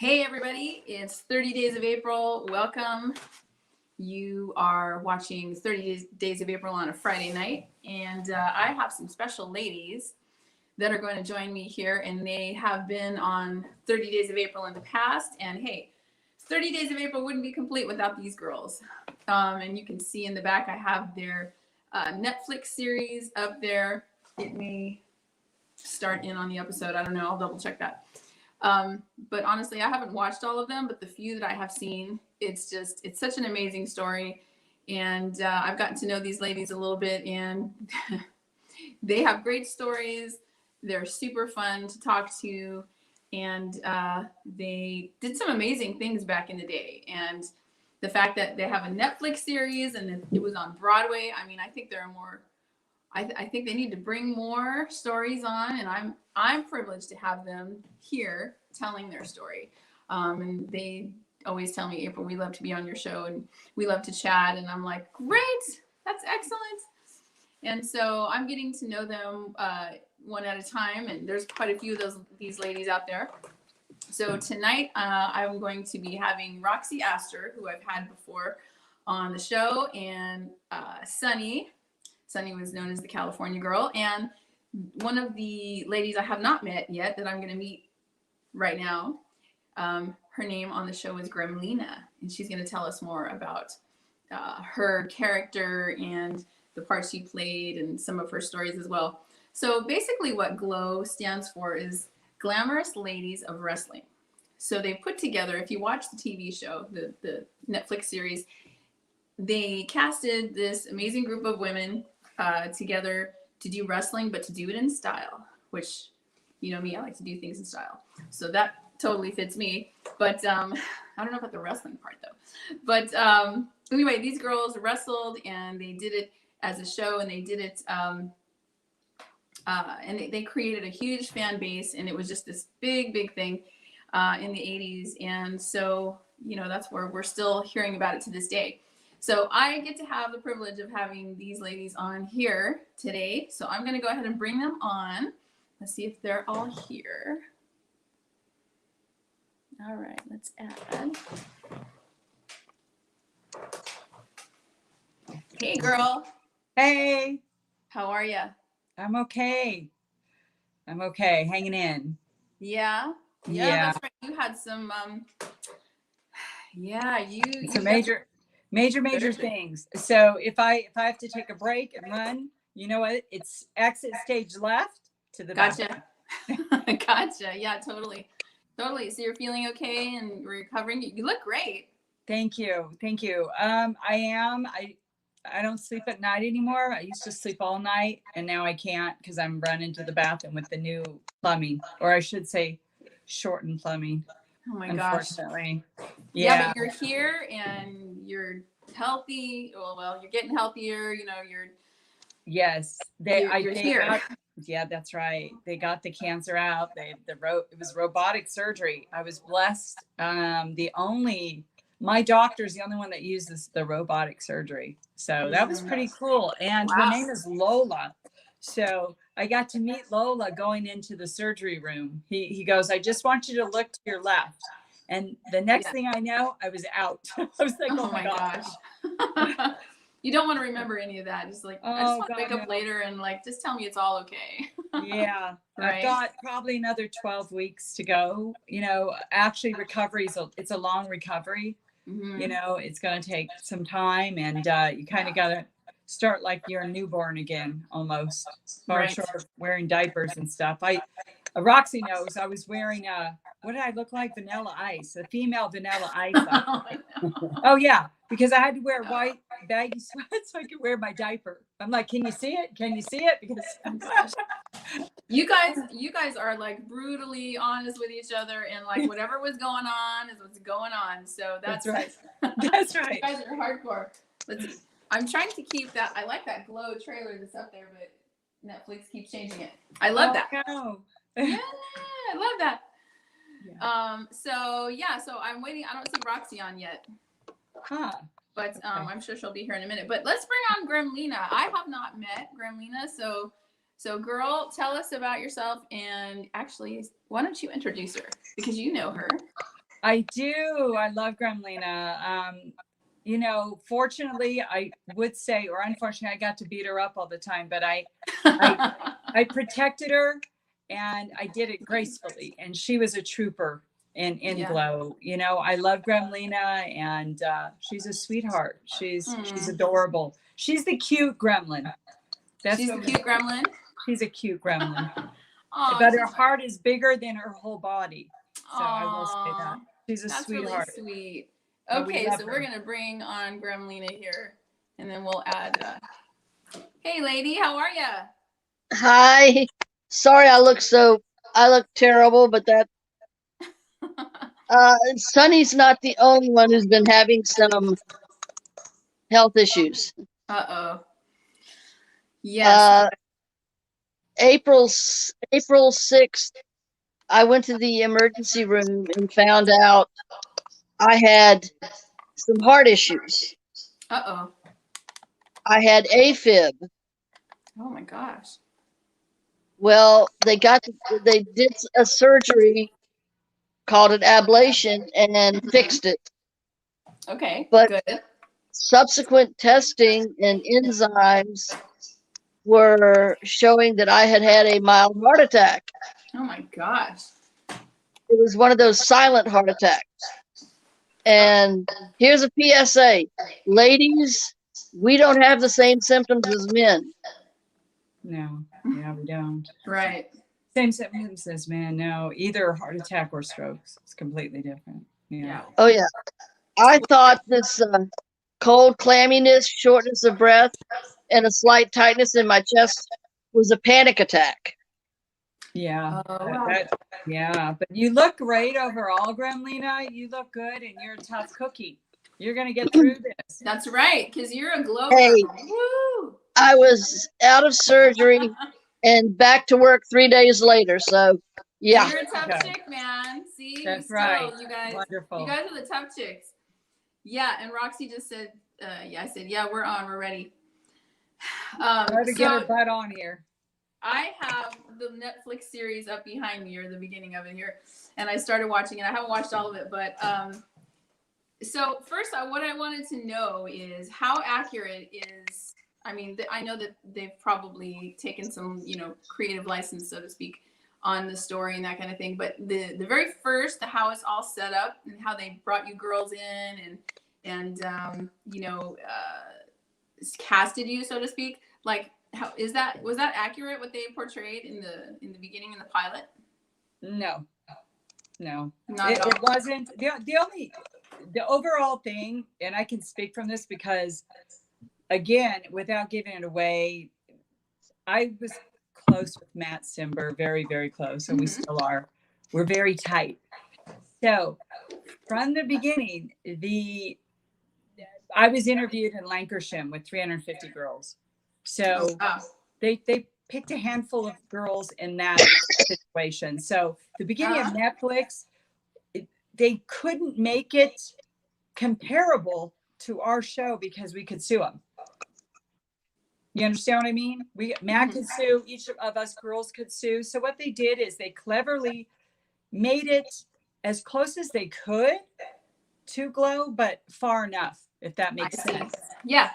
Hey everybody, it's 30 Days of April. Welcome. You are watching 30 Days of April on a Friday night, and I have some special ladies that are going to join me here, and they have been on 30 Days of April in the past. And hey, 30 Days of April wouldn't be complete without these girls. And you can see in the back, I have their Netflix series up there. It may start in on the episode. I don't know. I'll double check that. But honestly, I haven't watched all of them, but the few that I have seen, it's such an amazing story. And I've gotten to know these ladies a little bit, and they have great stories. They're super fun to talk to, and they did some amazing things back in the day. And the fact that they have a Netflix series and it was on Broadway, I mean, I think there are more. I think they need to bring more stories on, and I'm privileged to have them here telling their story. And they always tell me, April, we love to be on your show and we love to chat. And I'm like, great, that's excellent. And so I'm getting to know them one at a time, and there's quite a few of these ladies out there. So tonight I'm going to be having Roxy Astor, who I've had before on the show, and Sunny. Sunny was known as the California Girl. And one of the ladies I have not met yet that I'm going to meet right now, her name on the show is Gremlina. And she's going to tell us more about her character and the part she played and some of her stories as well. So basically what GLOW stands for is Glamorous Ladies of Wrestling. So they put together, if you watch the TV show, the Netflix series, they casted this amazing group of women together to do wrestling, but to do it in style, which, you know me, I like to do things in style. So that totally fits me. But I don't know about the wrestling part though. But anyway, these girls wrestled and they did it as a show, and they did it and they created a huge fan base, and it was just this big thing in the 80s. And so, you know, that's where we're still hearing about it to this day. So I get to have the privilege of having these ladies on here today. So I'm going to go ahead and bring them on. Let's see if they're all here. All right, let's add. Hey, girl. Hey. How are you? I'm okay. Hanging in. Yeah. That's right. You had some, Some major things. So if I have to take a break and run, you know what? It's exit stage left to the Gotcha. Gotcha. Yeah, totally. So you're feeling okay and recovering. You look great. Thank you. I am. I don't sleep at night anymore. I used to sleep all night, and now I can't because I'm running to the bathroom with the new plumbing, or I should say, shortened plumbing. Oh my unfortunately. Gosh. Yeah, but you're here and you're healthy. Well, you're getting healthier. You know, Yes, you're here. Yeah, that's right. They got the cancer out. It was robotic surgery. I was blessed. My doctor's the only one that uses the robotic surgery. So that was pretty cool. And her name is Lola. So I got to meet Lola going into the surgery room. He goes, I just want you to look to your left. And the next thing I know, I was out. I was like, oh my gosh. You don't want to remember any of that. Just like, I just want to wake up later and like, just tell me it's all okay. Yeah. Right? I've got probably another 12 weeks to go. You know, actually it's a long recovery. Mm-hmm. You know, it's going to take some time, and you kind of got to start like you're a newborn again, almost. Short of wearing diapers and stuff. Roxy knows I was wearing what did I look like? Vanilla Ice, a female Vanilla Ice. Oh yeah, because I had to wear white baggy sweats so I could wear my diaper. I'm like, can you see it? Because you guys are like brutally honest with each other, and like whatever was going on is what's going on. So that's right. That's right. You guys are hardcore. I'm trying to keep that. I like that GLOW trailer that's up there, but Netflix keeps changing it. I love that. No. Yeah, I love that. Yeah. So I'm waiting. I don't see Roxy on yet. Huh. But I'm sure she'll be here in a minute. But let's bring on Gremlina. I have not met Gremlina, so girl, tell us about yourself, and actually, why don't you introduce her, because you know her. I do. I love Gremlina. You know, fortunately, I would say, or unfortunately, I got to beat her up all the time, but I protected her and I did it gracefully. And she was a trooper in Glow. You know, I love Gremlina, and she's a sweetheart. She's adorable. She's the cute gremlin. She's the cute gremlin. She's a cute gremlin. Oh, but her heart is bigger than her whole body. So I will say that. Aw, She's a that's sweetheart. really sweet. But we Okay, love so her. we're gonna bring on Gremlina here, and then we'll add. Hey, lady, how are ya? Hi. Sorry, I look terrible, but that Sunny's not the only one who's been having some health issues. Uh-oh. Yes. April 6th, I went to the emergency room and found out I had some heart issues. Uh-oh. I had AFib. Oh my gosh. Well, they did a surgery called an ablation and fixed it. Okay, but good. Subsequent testing and enzymes were showing that I had a mild heart attack. Oh my gosh. It was one of those silent heart attacks. And here's a PSA. Ladies, we don't have the same symptoms as men. No, yeah, we don't. Right. Same symptoms as men. No, either heart attack or strokes. It's completely different. Yeah. Oh, yeah. I thought this cold clamminess, shortness of breath, and a slight tightness in my chest was a panic attack. Yeah. Oh, wow. Yeah. But you look great overall, Gremlina. You look good, and you're a tough cookie. You're going to get through this. That's right, because you're a glow Hey, girl. Woo! I was out of surgery and back to work 3 days later. So, yeah. You're a tough chick, man. See? That's right. You guys, Wonderful. You guys are the tough chicks. Yeah, and Roxy just said, I said, yeah, we're on. We're ready. Try to get her butt on here. I have the Netflix series up behind me, or the beginning of it here, and I started watching it. I haven't watched all of it, but so first, what I wanted to know is how accurate is. I mean, I know that they've probably taken some, creative license, so to speak, on the story and that kind of thing. But the very first, how it's all set up and how they brought you girls in and casted you, so to speak. Like, how was that accurate what they portrayed in the beginning in the pilot? No, Not at all. It wasn't. The overall thing, and I can speak from this because, again, without giving it away, I was close with Matt Simber, very, very close, and we still are. We're very tight. So from the beginning, I was interviewed in Lancashire with 350 girls. So they picked a handful of girls in that situation. So the beginning of Netflix, they couldn't make it comparable to our show because we could sue them. You understand what I mean? Matt could sue, each of us girls could sue. So what they did is they cleverly made it as close as they could to Glow, but far enough, if that makes sense. Yeah.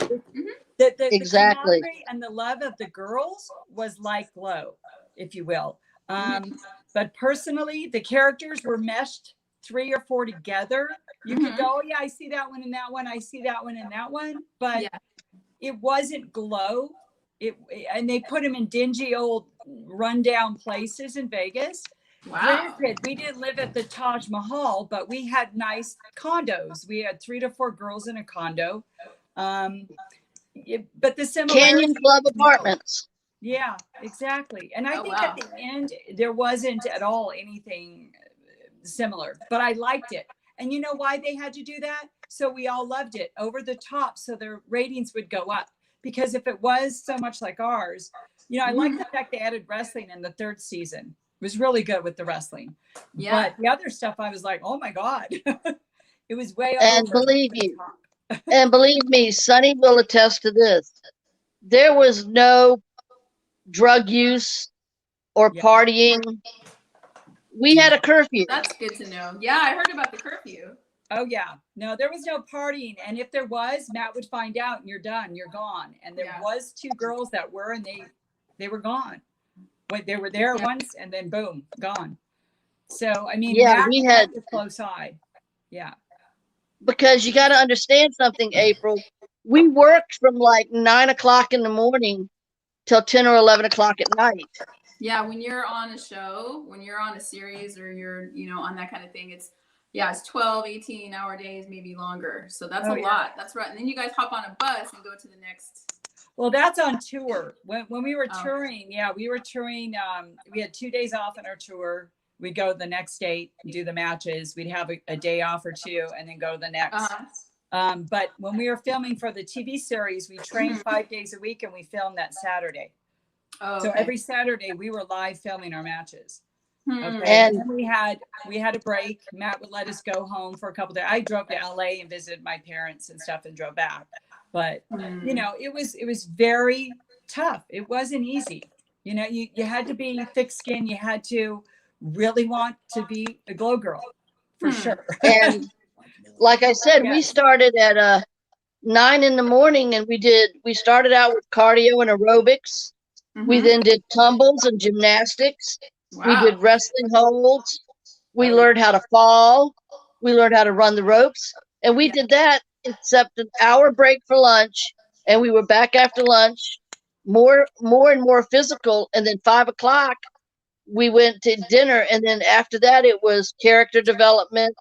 Exactly. The camaraderie and the love of the girls was like Glow, if you will. But personally, the characters were meshed 3 or 4 together. You could go, oh, yeah, I see that one and that one. I see that one and that one. But it wasn't Glow. And they put them in dingy old rundown places in Vegas. Wow. Granted, we didn't live at the Taj Mahal, but we had nice condos. We had 3 to 4 girls in a condo. But the similarity, Canyon Club apartments. Yeah, exactly. And I think at the end, there wasn't at all anything similar, but I liked it. And you know why they had to do that? So we all loved it, over the top, so their ratings would go up. Because if it was so much like ours, I like the fact they added wrestling in the 3rd season. It was really good with the wrestling. Yeah. But the other stuff, I was like, oh my God. It was way over. And believe me, Sonny will attest to this. There was no drug use or partying. We had a curfew. That's good to know. Yeah, I heard about the curfew. Oh yeah. No, there was no partying. And if there was, Matt would find out and you're done, you're gone. And there was 2 girls that were, and they were gone. When they were there once and then boom, gone. So, I mean, Matt we had a close eye. Yeah. Because you got to understand something, April. We worked from like 9 o'clock in the morning till 10 or 11 o'clock at night. Yeah. When you're on a show, when you're on a series or you're, on that kind of thing, it's 12, 18-hour days, maybe longer. So that's a lot. That's right. And then you guys hop on a bus and go to the next. Well, that's on tour. When we were touring, we were touring. We had 2 days off on our tour. We'd go the next day, do the matches. We'd have a day off or 2 and then go to the next. But when we were filming for the TV series, we trained 5 days a week and we filmed that Saturday. So every Saturday we were live filming our matches. Okay. And then we had a break. Matt would let us go home for a couple of days. I drove to LA and visited my parents and stuff and drove back. But it was very tough. It wasn't easy. You had to be thick skinned. You had to really want to be a glow girl for sure. And like I said, we started at 9 in the morning and we started out with cardio and aerobics. We then did tumbles and gymnastics. Wow. We did wrestling holds. We learned how to fall. We learned how to run the ropes. And we did that except an hour break for lunch. And we were back after lunch, more and more physical. And then 5 o'clock, we went to dinner. And then after that, it was character development,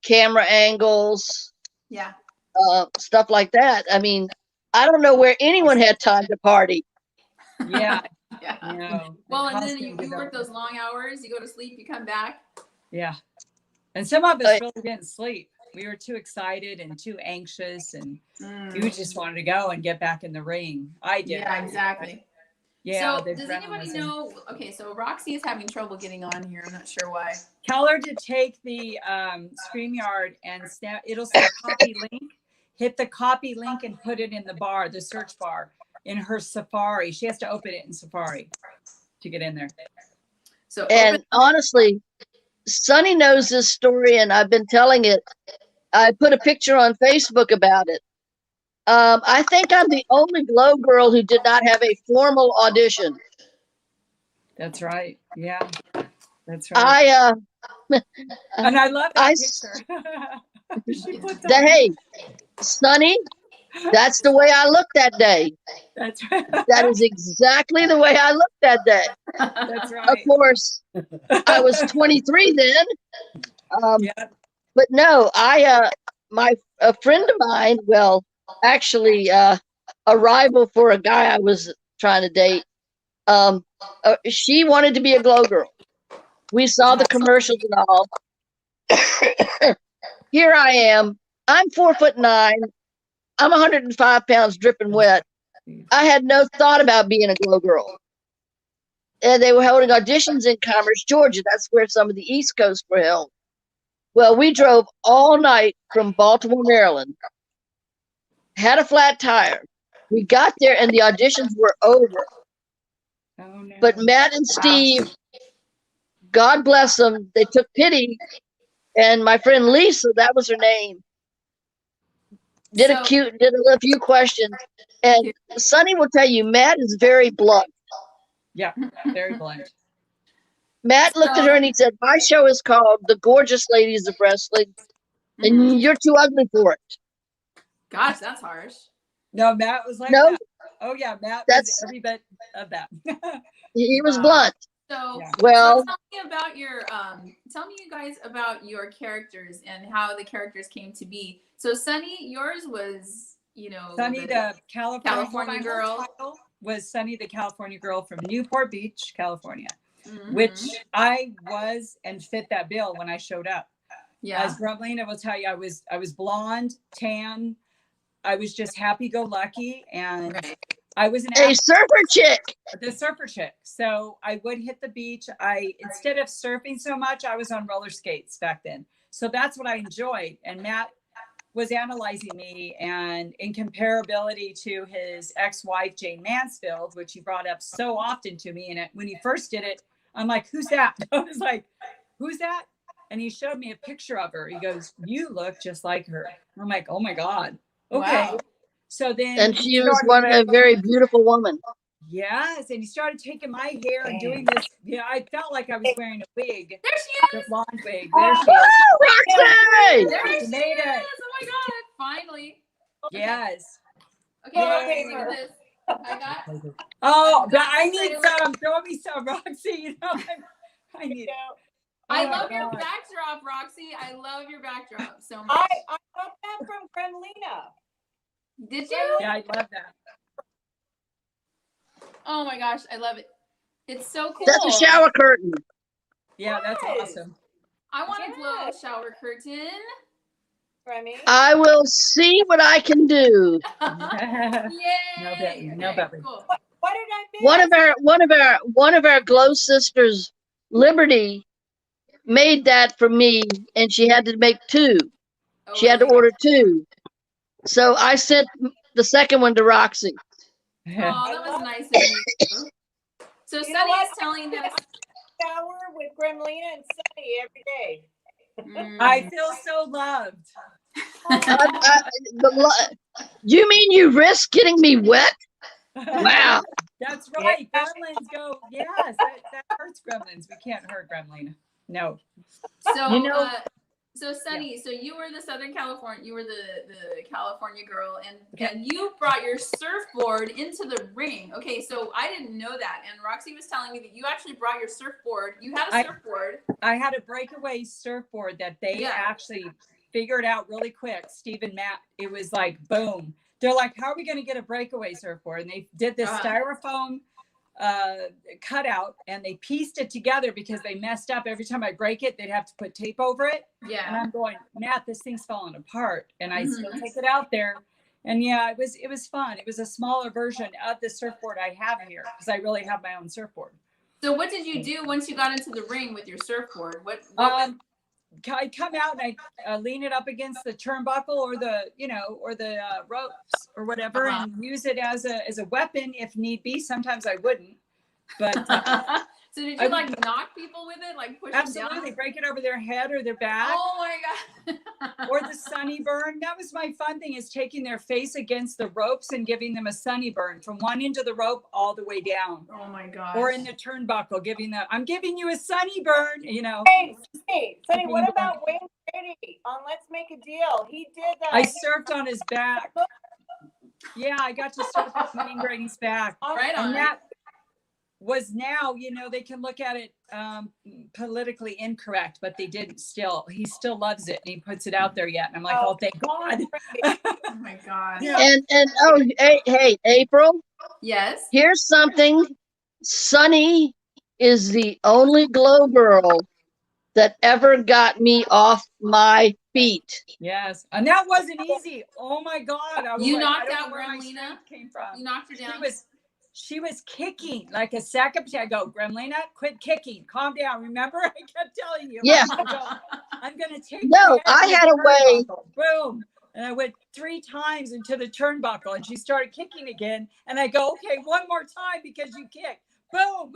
camera angles, stuff like that. I mean, I don't know where anyone had time to party. Yeah. No. Well, and then you work those long hours, you go to sleep, you come back. Yeah. And some of us really didn't sleep. We were too excited and too anxious and we just wanted to go and get back in the ring. I did. Yeah, exactly. Yeah. So does anybody know? Okay, so Roxy is having trouble getting on here. I'm not sure why. Tell her to take the StreamYard and it'll say copy link. Hit the copy link and put it in the search bar. In her Safari. She has to open it in Safari to get in there. So honestly, Sunny knows this story and I've been telling it. I put a picture on Facebook about it. I think I'm the only glow girl who did not have a formal audition. That's right. Yeah. That's right. And I love that picture. Hey, Sunny, that's the way I looked that day. That's right. That is exactly the way I looked that day. That's right. Of course, I was 23 then. But no, a friend of mine, well, actually, a rival for a guy I was trying to date, she wanted to be a glow girl. We saw the commercials and all. Here I am. I'm 4'9". I'm 105 pounds dripping wet. I had no thought about being a glow girl. And they were holding auditions in Commerce, Georgia. That's where some of the East Coast were held. Well, we drove all night from Baltimore, Maryland. Had a flat tire. We got there and the auditions were over. Oh, no. But Matt and Steve, God bless them, they took pity. And my friend Lisa, that was her name, did a few questions. And Sunny will tell you, Matt is very blunt. Yeah, very blunt. Matt looked at her and he said, my show is called The Gorgeous Ladies of Wrestling, and you're too ugly for it. Gosh, that's harsh. No, Matt was like that. Oh, yeah, Matt was every bit of that. He was blunt. So, well, so tell me you guys about your characters and how the characters came to be. So Sunny, yours was, Sunny, the California girl. Was Sunny, the California girl from Newport Beach, California, which I was and fit that bill when I showed up. Yeah. As Grumlina will tell you, I was blonde, tan. I was just happy-go-lucky, and I was a surfer chick. The surfer chick. So I would hit the beach. Instead of surfing so much, I was on roller skates back then. So that's what I enjoyed. And Matt was analyzing me and in comparability to his ex-wife, Jane Mansfield, which he brought up so often to me. And when he first did it, I'm like, who's that? I was like, who's that? And he showed me a picture of her. He goes, you look just like her. I'm like, oh my God. Okay. Wow. So then And he she was started- a very beautiful woman. Yes, and he started taking my hair and doing this. I felt like I was wearing a wig. There she The is. blonde wig. There she is. Roxy! There she She made is. it. Oh my God. Finally. Yes. Okay, Yay. Roxy, look at this. I got. Oh, I've but got I this need trailer. some. Throw me some, Roxy. You know, I need. I Oh, love your God. backdrop, Roxy. I love your backdrop so much. I got that from Gremlina. Did you? Yeah, I love that. Oh my gosh, I love it. It's so cool. That's a shower curtain. Yeah, that's Yes. awesome. I want to blow a Yes. shower curtain. Remy. I will see what I can do. Yay! No, Betty. No, Okay, Betty. cool. What did I miss? One of our glow sisters, Liberty, made that for me, and she had to make two. Oh, She had to really? order two. So I sent the second one to Roxy. Oh, that was nice of you. So You know Sunny what? is telling us. Shower with Gremlina and Sunny every day. I feel so loved. You mean you risk getting me wet? Wow. That's right. Gremlins go. Yes, that hurts gremlins. We can't hurt Gremlina. No. So, You know- so Sunny, so you were the Southern California, you were the California girl, and Okay. and you brought your surfboard into the ring. Okay, so I didn't know that, and Roxy was telling me that you actually brought your surfboard. You had a surfboard. I had a breakaway surfboard that they actually figured out really quick. Steve and Matt, it was like, boom. They're like, how are we going to get a breakaway surfboard? And they did this styrofoam cutout, and they pieced it together because they messed up. Every time I break it, they'd have to put tape over it. Yeah. And I'm going, Matt, this thing's falling apart. And I still take it out there. And yeah, it was fun. It was a smaller version of the surfboard I have here because I really have my own surfboard. So what did you do once you got into the ring with your surfboard? What I come out and I lean it up against the turnbuckle or the ropes or whatever, and use it as a weapon if need be. Sometimes I wouldn't, but so did you like knock people with it, like push them down? absolutely break it over their head or their back. Oh my God. Or the sunny burn. That was my fun thing, is taking their face against the ropes and giving them a sunny burn from one end of the rope all the way down. Oh my God. Or in the turnbuckle, I'm giving you a sunny burn, Hey, Sunny, what about Wayne Brady on Let's Make a Deal? He did that. I surfed on his back. Yeah, I got to surf on Wayne Brady's back. Right on. And that was now, they can look at it politically incorrect, but they didn't still. He still loves it, and he puts it out there yet. And I'm like, oh thank God. Oh my God. Yeah. And oh, hey, April, Yes. here's something. Sunny is the only glow girl that ever got me off my feet. Yes, and that wasn't easy. Oh my God! You like, knocked I don't out know where my Gremlina? strength came from. You knocked her down. She was kicking like a sack of potatoes. I go, Gremlina, quit kicking. Calm down. Remember, I kept telling you. Yeah. I'm gonna take. No, I had a way. Boom. And I went 3 times into the turnbuckle, and she started kicking again. And I go, okay, one more time because you kicked. Boom.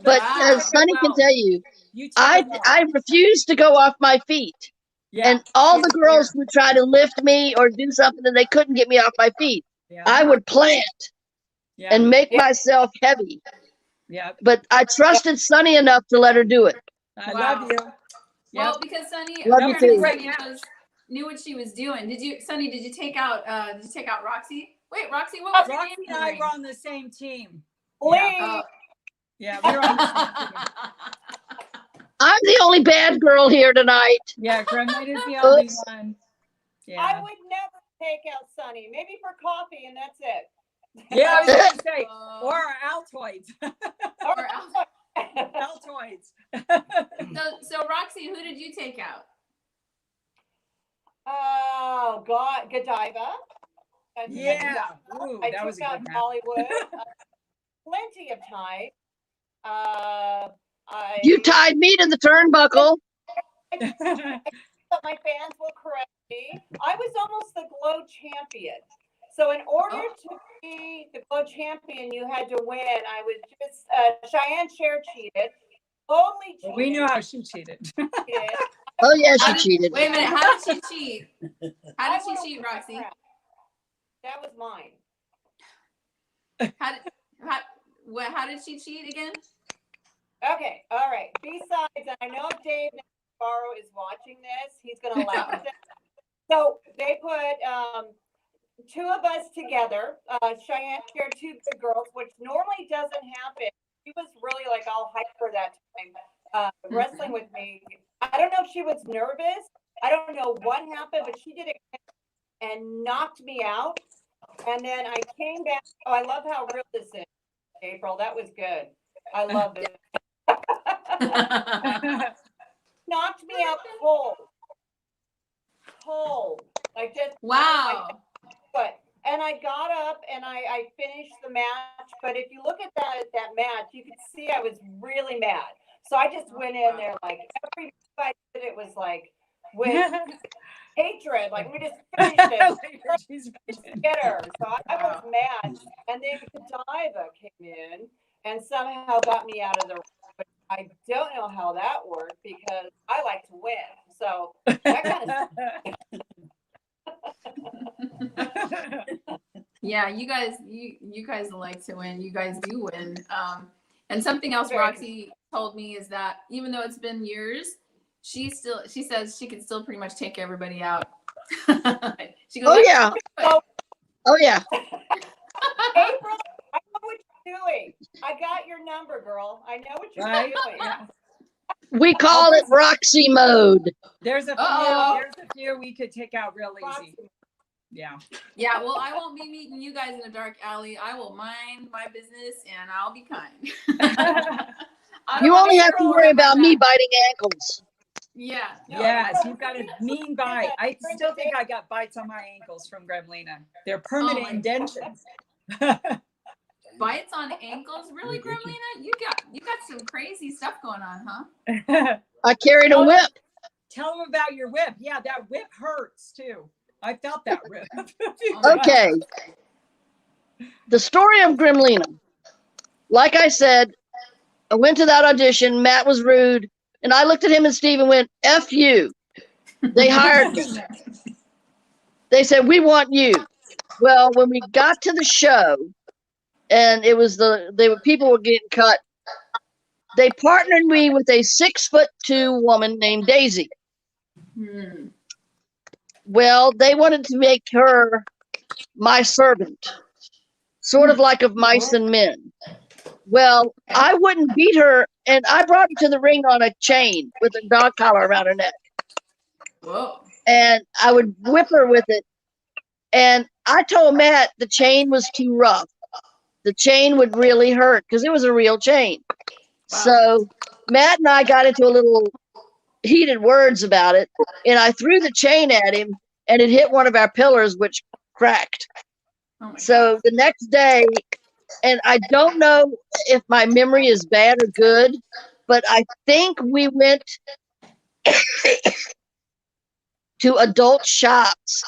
But Wow. Sunny can tell you, You took I it well. I refused to go off my feet. Yeah. And all the girls would try to lift me or do something, and they couldn't get me off my feet. Yeah. I would plant and make myself heavy. Yeah. But I trusted Sunny enough to let her do it. I Wow. love you. Well, because Sunny Love you apparently too. Sunny knew what she was doing. Sunny, did you take out Roxy? Wait, Roxy, what was your Roxy name? and I were on the same team. Lee. Yeah, we were on the same team. I'm the only bad girl here tonight. Yeah, Gremlin is the only Oops. one. I Yeah. would never take out Sunny. Maybe for coffee, and that's it. Yeah, I was going to say, or Altoids. Or Altoids. so Roxy, who did you take out? Oh God, Godiva. Yeah. Ooh, I that was a took good out match. Hollywood. Plenty of time. You tied me to the turnbuckle. But my fans will correct me. I was almost the glow champion. So in order to be the glow champion, you had to win. I was just Cheyenne chair cheated. only cheated. We knew how she cheated. Yeah. Oh yeah, How she did- cheated. Wait a minute. How did she cheat? How I did she would've cheat, won Roxy? that. That was mine. How did she cheat again? Okay, all right. Besides, and I know Dave Navarro is watching this. He's going to laugh at this. So they put two of us together. Cheyenne shared two good girls, which normally doesn't happen. She was really like all hyped for that time, wrestling with me. I don't know if she was nervous. I don't know what happened, but she did it and knocked me out. And then I came back. Oh, I love how real this is, April. That was good. I love it. Knocked me out cold. Like just Wow. but and I got up and I finished the match. But if you look at that match, you could see I was really mad. So I just went in there like every fight that it was like with hatred. Like we just finished it. Get her. So I was mad. And then Godiva came in and somehow got me out of the ring. But I don't know how that worked because I like to win. So that kind of Yeah, you guys like to win. You guys do win. And something else Very Roxy told me is that even though it's been years, she says she can still pretty much take everybody out. She goes, Oh yeah. Oh yeah. April, I know what you're doing. I got your number, girl. I know what you're Right? doing. Yeah. We call it Roxy mode. There's a Uh-oh. few we could take out real easy. Roxy. Yeah. yeah, well, I won't be meeting you guys in a dark alley. I will mind my business and I'll be kind. You only have to worry about me biting ankles. Yeah. Yes, you've got a mean bite. I still think I got bites on my ankles from Gremlina. They're permanent my indentions. Bites on ankles? Really, Gremlina? You got some crazy stuff going on, huh? I carried a whip. Tell them about your whip. Yeah, that whip hurts too. I felt that whip. Okay. The story of Gremlina. Like I said, I went to that audition. Matt was rude. And I looked at him and Steve and went, F you. They hired me. They said, we want you. Well, when we got to the show, and it was people were getting cut, they partnered me with a 6'2" woman named Daisy. Well, they wanted to make her my servant, sort of like of mice and men. Well, I wouldn't beat her, and I brought her to the ring on a chain with a dog collar around her neck. Whoa. And I would whip her with it. And I told Matt the chain was too rough. The chain would really hurt because it was a real chain. Wow. So Matt and I got into a little heated words about it, and I threw the chain at him, and it hit one of our pillars, which cracked. So the next day, and I don't know if my memory is bad or good, but I think we went to adult shops.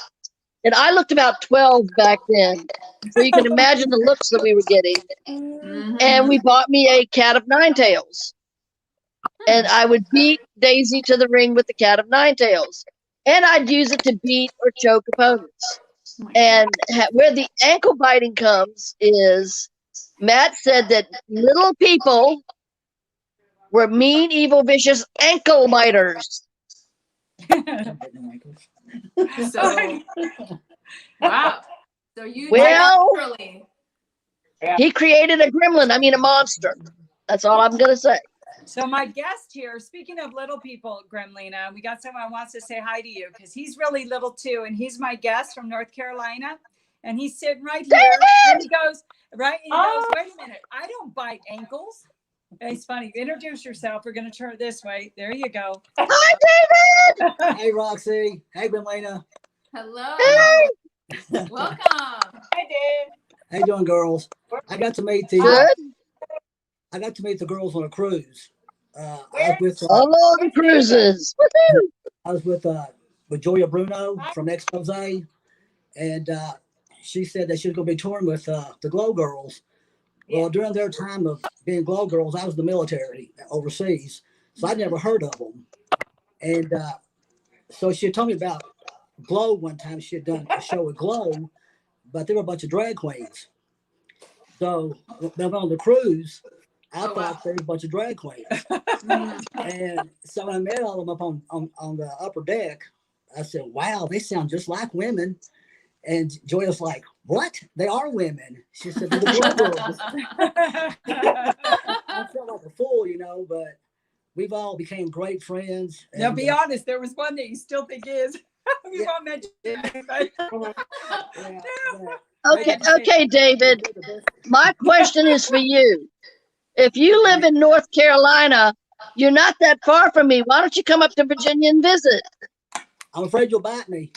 And I looked about 12 back then. So you can imagine the looks that we were getting. Mm-hmm. And we bought me a cat of nine tails. And I would beat Daisy to the ring with the cat of nine tails. And I'd use it to beat or choke opponents. And where the ankle biting comes is Matt said that little people were mean, evil, vicious ankle biters. So, wow. So you naturally. He created a gremlin. I mean, a monster. That's all I'm going to say. So my guest here, speaking of little people, Gremlina, we got someone who wants to say hi to you because he's really little too. And he's my guest from North Carolina. And he's sitting right here. And he goes, right? And he goes, wait a minute. I don't bite ankles. And it's funny. Introduce yourself. We're going to turn it this way. There you go. Hi, David. Hey, Roxy. Hey, Gremlina. Hello. Hey. Welcome. Hi, Dave. How you doing, girls? I got to meet the girls on a cruise. I was with the cruises. I was with Joya Bruno from Expose, and she said that she was going to be touring with the Glow Girls. Well, during their time of being glow girls, I was in the military overseas, so I'd never heard of them. And so she had told me about Glow one time. She had done a show with Glow, but there were a bunch of drag queens. So when I went on the cruise, I thought there was a bunch of drag queens. And so when I met all of them up on the upper deck, I said, wow, they sound just like women. And Joy was like, what? They are women. She said, they're the Glow girls. I felt like a fool, but we've all became great friends. Now, be honest, there was one that you still think is. We won't mention it. Okay, David. My question is for you. If you live in North Carolina, you're not that far from me. Why don't you come up to Virginia and visit? I'm afraid you'll bite me.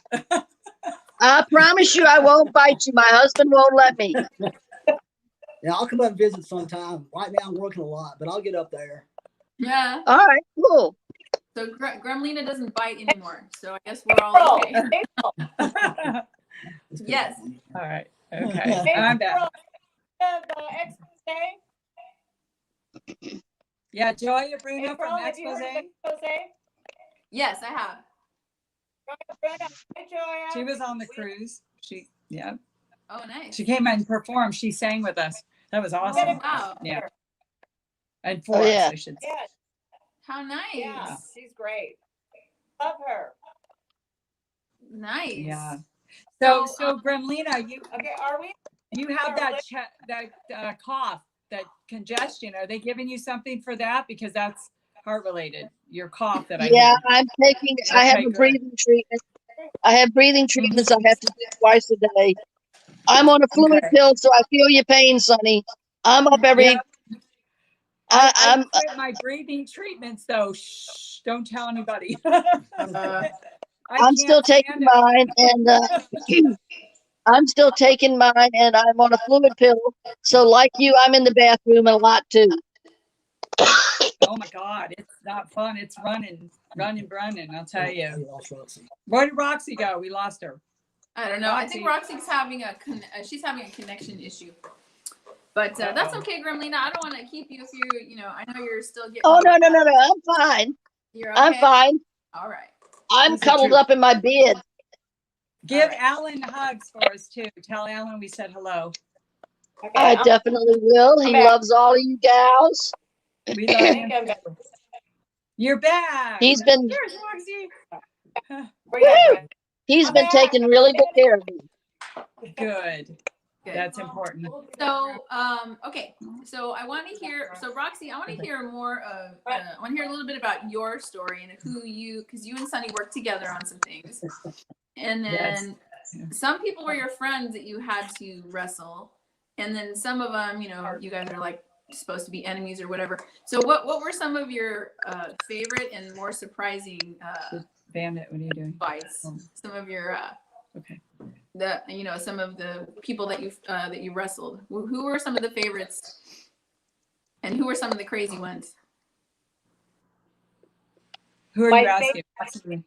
I promise you I won't bite you. My husband won't let me. Yeah, I'll come up and visit sometime. Right now I'm working a lot, but I'll get up there. Yeah. All right, cool. So Gremlina doesn't bite anymore. So I guess we're all okay. Yes. All right. Okay. I'm back. Yeah, Joy Bruno from Expose. Yes, I have. She was on the cruise. Yeah. Oh, nice. She came and performed. She sang with us. That was awesome. Wow. Yeah. And for us, I should say. Yes. How nice. Yeah, she's great. Love her. Nice. Yeah. So Gremlina, you have that cough, that congestion. Are they giving you something for that? Because that's heart related. Your cough that I Yeah, hear. I have a breathing treatment. I have breathing treatments I have to do twice a day. I'm on a fluid pill, so I feel your pain, Sonny. I'm up every. Yeah. I quit my breathing treatments though. Shh, don't tell anybody. I'm still taking mine, and I'm still taking mine, and I'm on a fluid pill. So, like you, I'm in the bathroom a lot too. Oh my God, it's not fun. It's running. I'll tell you. Where did Roxy go? We lost her. I don't know. I think Roxy's having she's having a connection issue. But that's okay, Gremlina. I don't want to keep you if I know you're still getting. Oh, no. I'm fine. You're okay? I'm fine. All right. I'm cuddled up in my bed. Give Alan hugs for us, too. Tell Alan we said hello. Okay, I definitely will. He loves all of you gals. We love him. You're back. He's been. Here's Roxy. He's been taking really good care of me. Good. That's important. So, okay. So I want to hear. So Roxy, I want to hear more of. I want to hear a little bit about your story and because you and Sunny worked together on some things, and then some people were your friends that you had to wrestle, and then some of them, you guys are like supposed to be enemies or whatever. So what were some of your favorite and more surprising Bandit, what are you doing? fights? Some of your some of the people that you wrestled. Who were some of the favorites, and who were some of the crazy ones? Who are you asking?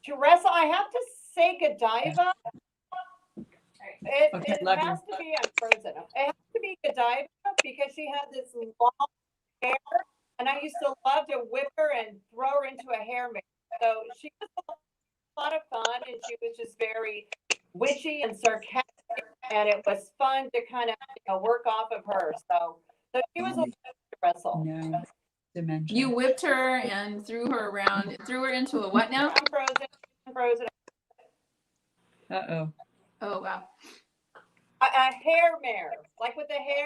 To wrestle, I have to say Godiva. It has to be, I'm frozen. It has to be Godiva because she had this long hair, and I used to love to whip her and throw her into a hair mix. So she was a lot of fun, and she was just very witchy and sarcastic, and it was fun to kind of work off of her. So she was a lot to wrestle. No. Dimension. You whipped her and threw her around, threw her into a what now? I'm frozen. Uh-oh. Oh, wow. A hair mare, like with the hair.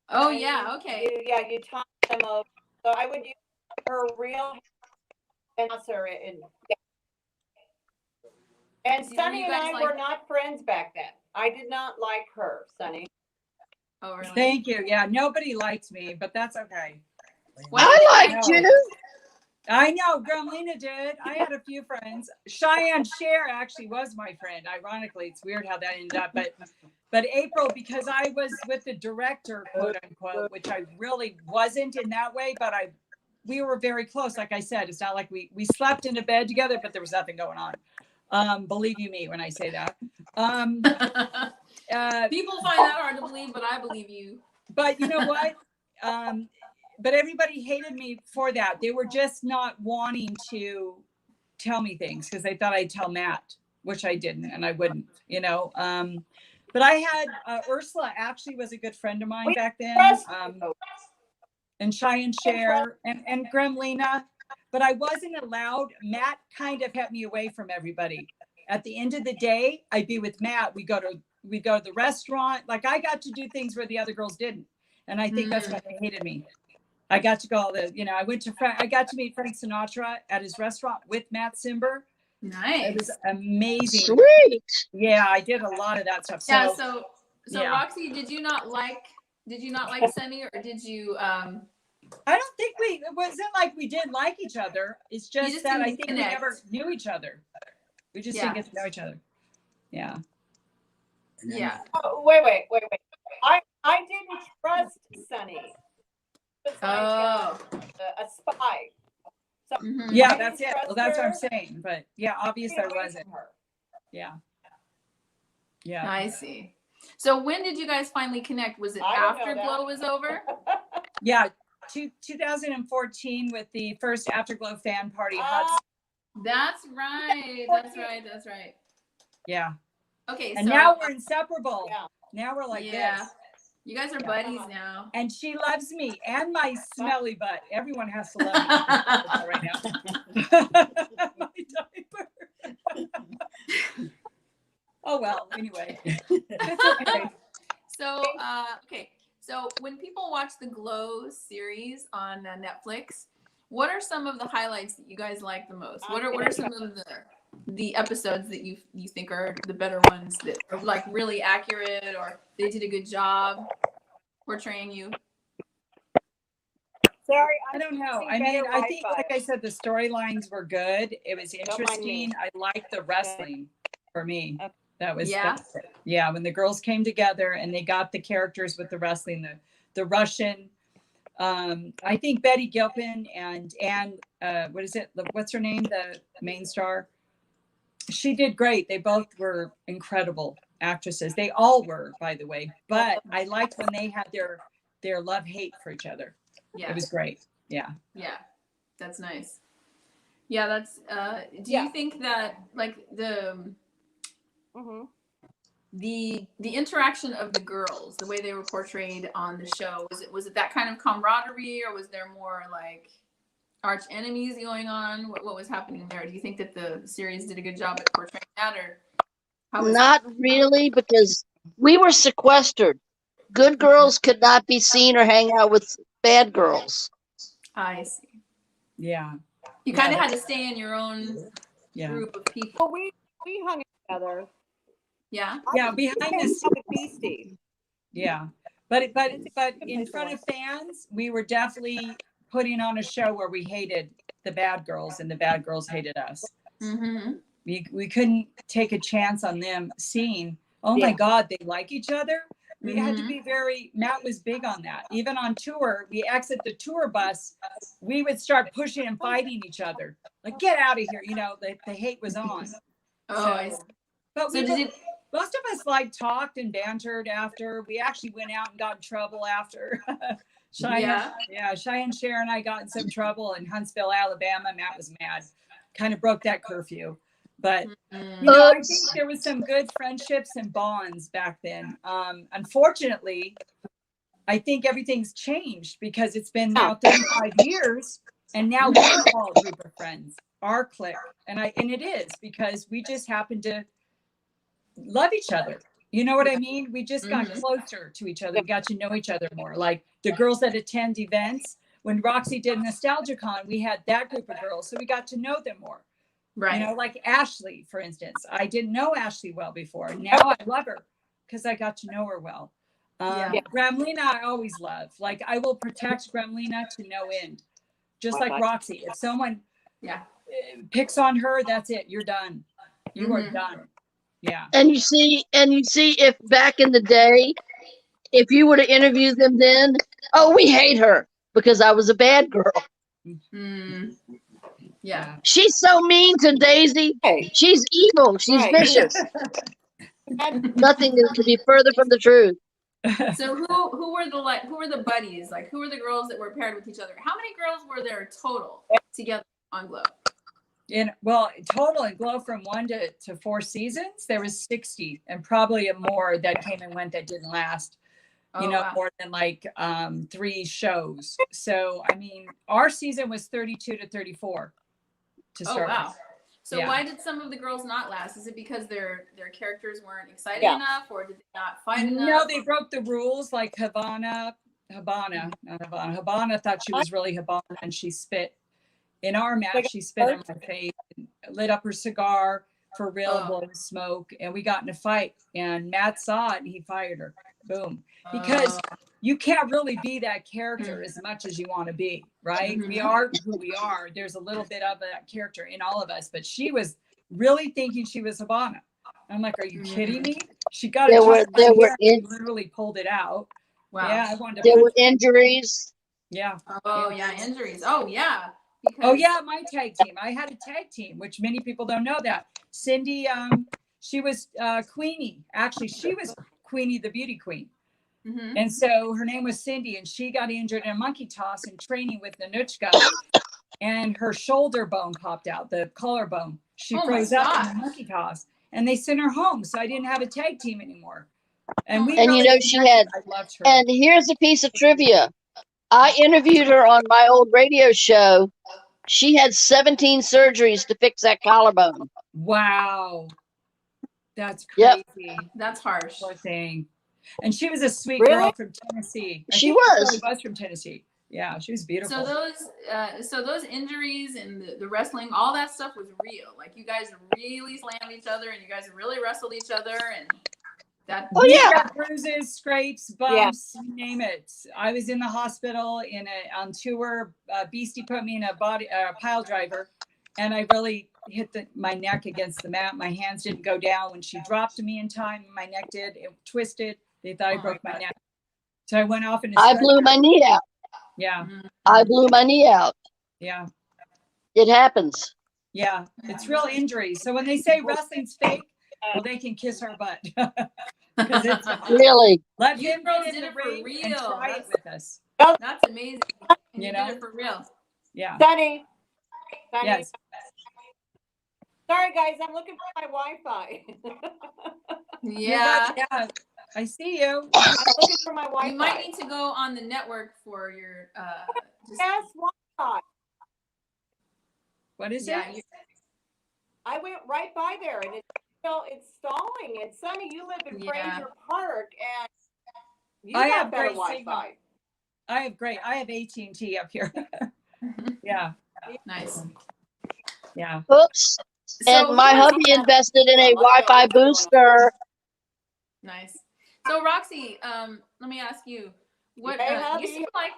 Oh, yeah, okay. You tie them over. So I would use her real hair and toss her in. Yeah. And Sunny and I were not friends back then. I did not like her, Sunny. Oh, really? Thank you. Yeah, nobody liked me, but that's okay. I liked you. I know, Gremlina did. I had a few friends. Cheyenne Cher actually was my friend. Ironically, it's weird how that ended up, but April, because I was with the director, quote unquote, which I really wasn't in that way, but we were very close. Like I said, it's not like we slept in a bed together, but there was nothing going on. Believe you me when I say that. People find that hard to believe, but I believe you. But you know what? But everybody hated me for that. They were just not wanting to tell me things because they thought I'd tell Matt, which I didn't, and I wouldn't, you know. But I had Ursula actually was a good friend of mine back then. And Cheyenne Cher and Gremlina, but I wasn't allowed. Matt kind of kept me away from everybody. At the end of the day, I'd be with Matt. We go to the restaurant. Like I got to do things where the other girls didn't, and I think that's why they hated me. I got to go I got to meet Frank Sinatra at his restaurant with Matt Simber. Nice. It was amazing. Sweet. Yeah, I did a lot of that stuff. Yeah. So yeah. Roxy, did you not like Sunny, or did you? I don't think it wasn't like we didn't like each other. It's just that I think we never knew each other. We just didn't get to know each other. Yeah. Yeah. Oh, wait. I didn't trust Sunny. It's like a spy. So yeah, that's it. Well, that's what I'm saying. But yeah, obviously I wasn't. Yeah. Yeah. I see. So when did you guys finally connect? Was it after Glow was over? Yeah, 2014 with the first Afterglow fan party. That's right. That's right. Yeah. Okay. And now we're inseparable. Yeah. Now we're like this. You guys are buddies now. And she loves me and my smelly butt. Everyone has to love me right now. My diaper. Oh well. Anyway, it's okay. So So when people watch the Glow series on Netflix, what are some of the highlights that you guys like the most? What are some of the episodes that you think are the better ones that are like really accurate, or they did a good job portraying you? Sorry, I don't know. I mean, I think, like I said, the storylines were good. It was interesting. I liked the wrestling for me. That was when the girls came together and they got the characters with the wrestling, the Russian. I think Betty Gilpin and what's her name? The main star. She did great. They both were incredible actresses. They all were, by the way. But I liked when they had their love-hate for each other. Yeah. It was great. Yeah. Yeah. That's nice. Yeah, that's do you think that like the interaction of the girls, the way they were portrayed on the show, was it that kind of camaraderie, or was there more like arch enemies going on? What was happening there? Do you think that the series did a good job at portraying that, or not really, because we were sequestered. Good girls could not be seen or hang out with bad girls. I see. Yeah. You kind of had to stay in your own group of people. Well, we hung together. Yeah. Yeah, behind the Beastie. Yeah. But in front of fans, we were definitely putting on a show where we hated the bad girls and the bad girls hated us. Mm-hmm. We couldn't take a chance on them seeing, oh my God, they like each other. We had to be Matt was big on that. Even on tour, we exit the tour bus, we would start pushing and fighting each other. Like, get out of here. You know, the hate was on. But most of us like talked and bantered after. We actually went out and got in trouble after. Cheyenne Cher and I got in some trouble in Huntsville, Alabama. Matt was mad. Kind of broke that curfew. But I think there was some good friendships and bonds back then. Unfortunately, I think everything's changed because it's been now 35 years, and now we're all a group of friends, our clique, and it is because we just happen to love each other. You know what I mean? We just got closer to each other. We got to know each other more. Like the girls that attend events. When Roxy did NostalgiaCon, we had that group of girls, so we got to know them more. Right. You know, like Ashley, for instance. I didn't know Ashley well before. Now I love her because I got to know her well. Gremlina, I always love. Like, I will protect Gremlina to no end. Just like Roxy. If someone picks on her, that's it. You're done. You are done. Yeah. And you see if back in the day, if you were to interview them then, we hate her because I was a bad girl. Yeah. She's so mean to Daisy. She's evil. She's vicious. Nothing is to be further from the truth. So who were the buddies? Like who were the girls that were paired with each other? How many girls were there total together on Glow? Well, total in Glow from 1 to 4 seasons, there was 60, and probably more that came and went that didn't last. Wow. More than like 3 shows. So I mean, our season was 32 to 34 to start. Oh wow. with. So Yeah. why did some of the girls not last? Is it because their characters weren't exciting enough, or did they not fight enough? No, they broke the rules. Like Habana thought she was really Habana, and she spit in our match. She spit on my face, and lit up her cigar for real, blowing smoke, and we got in a fight. And Matt saw it, and he fired her. Boom. Because you can't really be that character as much as you want to be, right? We are who we are. There's a little bit of that character in all of us, but she was really thinking she was Habana. I'm like, are you kidding me? She got There were literally pulled it out. Wow. Yeah, I wanted to. There were injuries. Yeah. Oh yeah, injuries. Oh yeah. Oh yeah, my tag team. I had a tag team, which many people don't know that. Cindy, she was Queenie. Actually, she was Queenie, the beauty queen. Mm-hmm. And so her name was Cindy, and she got injured in a monkey toss in training with Nanuchka, and her shoulder bone popped out, the collarbone. She froze up in the monkey toss, and they sent her home. So I didn't have a tag team anymore. And she had. I loved her. And here's a piece of trivia. I interviewed her on my old radio show. She had 17 surgeries to fix that collarbone. Wow, that's crazy. Yep. That's harsh. Poor thing. And she was a sweet Really? girl from Tennessee. She was. She was from Tennessee. Yeah, she was beautiful. So those injuries and the wrestling, all that stuff was real. Like you guys really slammed each other, and you guys really wrestled each other, and that. Oh yeah. Bruises, scrapes, bumps, you name it. I was in the hospital on tour. Beastie put me in a pile driver, and I really hit my neck against the mat. My hands didn't go down when she dropped me in time. My neck did. It twisted. They thought I broke my neck. So I went off and I blew my knee out. Yeah. I blew my knee out. Yeah. It happens. Yeah. It's real injuries. So when they say wrestling's fake, well, they can kiss our butt. Because it's really. Let You them girls get in did the it for ring and real. try it with us. That's amazing. And you did it for real. Yeah. Sunny. Yes. Sorry, guys, I'm looking for my Wi-Fi. Yeah. Yeah. I see you. I'm looking for my Wi-Fi. You might need to go on the network for your Yes, Wi-Fi. What is yeah, it? I went right by there, and it's stalling. And Sunny, you live in Fraser Park, and you have better Wi-Fi. I have AT&T up here. Yeah. Nice. Yeah. Oops. And my hubby invested in a Wi-Fi booster. Nice. So Roxy, let me ask you, what you seem like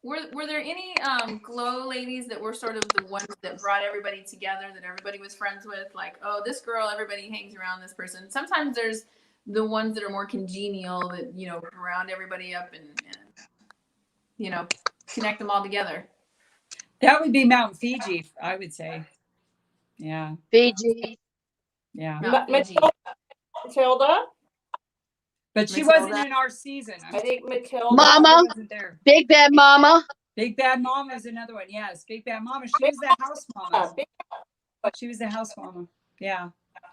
were there any Glow ladies that were sort of the ones that brought everybody together, that everybody was friends with? Like, oh, this girl, everybody hangs around this person. Sometimes there's the ones that are more congenial that, round everybody up and connect them all together. That would be Mount Fiji, I would say. Yeah. Fiji. Yeah. Matilda? But she wasn't in our season. I think Matilda. Mama. Wasn't there. Big Bad Mama. Big Bad Mama is another one. Yes. Big Bad Mama. She was the house mama. She was the house mama. Yeah.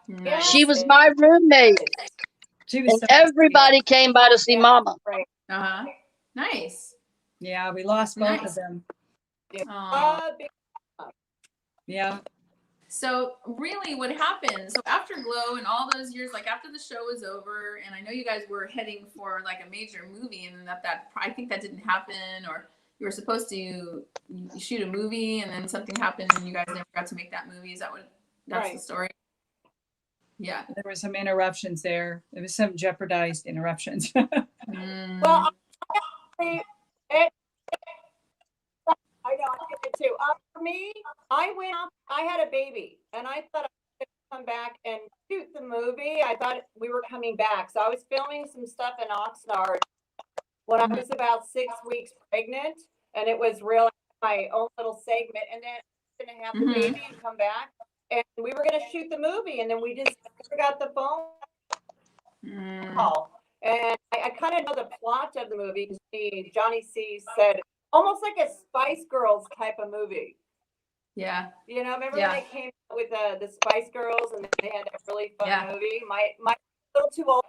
Nice. She was my roommate. She was. And everybody came by to see Mama. Uh-huh. Nice. Yeah, we lost both of them. Yeah. So really what happened, so after Glow and all those years, like after the show was over, and I know you guys were heading for like a major movie, and that I think that didn't happen, or you were supposed to shoot a movie and then something happened and you guys never got to make that movie. Is that that's the story? Yeah. There were some interruptions there. There was some jeopardized interruptions. Well, I know, I did it too. For me, I had a baby, and I thought I could come back and shoot the movie. I thought we were coming back. So I was filming some stuff in Oxnard when I was about 6 weeks pregnant, and it was really my own little segment. And then I was going to have the baby and come back, and we were going to shoot the movie, and then we just never got the phone call. And I kind of know the plot of the movie. Johnny C said almost like a Spice Girls type of movie. Yeah. You know, remember Yeah. when they came out with the Spice Girls and they had a really fun Yeah. movie? My a little too old.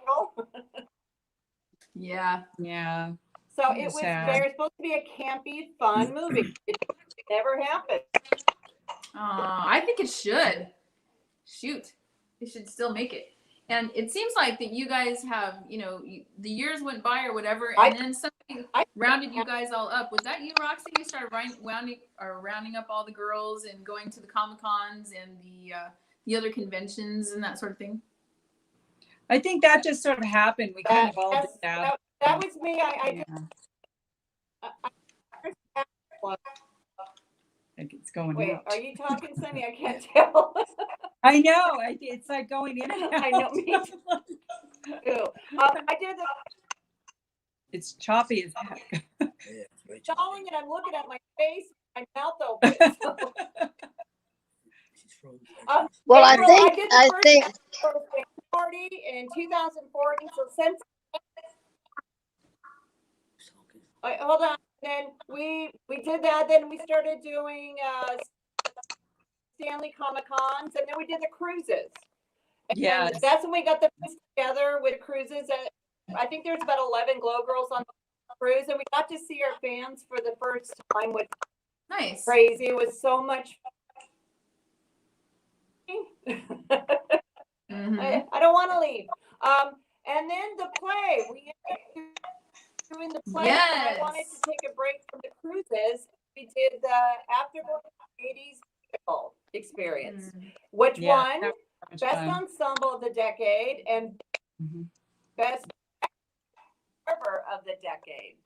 Yeah. Yeah. So That it was was sad. very supposed to be a campy, fun movie. It never happened. I think it should. Shoot, they should still make it. And it seems like that you guys have, the years went by or whatever, and then somebody rounded you guys all up. Was that you, Roxy? You started rounding up all the girls and going to the Comic-Cons and the other conventions and that sort of thing? I think that just sort of happened. We kind of all did that. That was me. I think it's going Wait, out. are you talking, Sunny? I can't tell. I know. It's like going in and out. I know, me too. I did the It's choppy as heck. stalling and I'm looking at my face, my mouth open. Well, April, I think party in 2014. So since hold on, then we did that. Then we started doing Stanley Comic-Cons, and then we did the cruises. Yes. And that's when we got the piece together with cruises. And I think there's about 11 Glow Girls on the cruise, and we got to see our fans for the first time, which Nice. crazy. It was so much. Mm-hmm. I don't want to leave. And then the play. We ended up doing the play. Yes. I wanted to take a break from the cruises. We did the Afterglow 80s musical experience, which won Best Ensemble of the Decade and Best Ever of the Decade.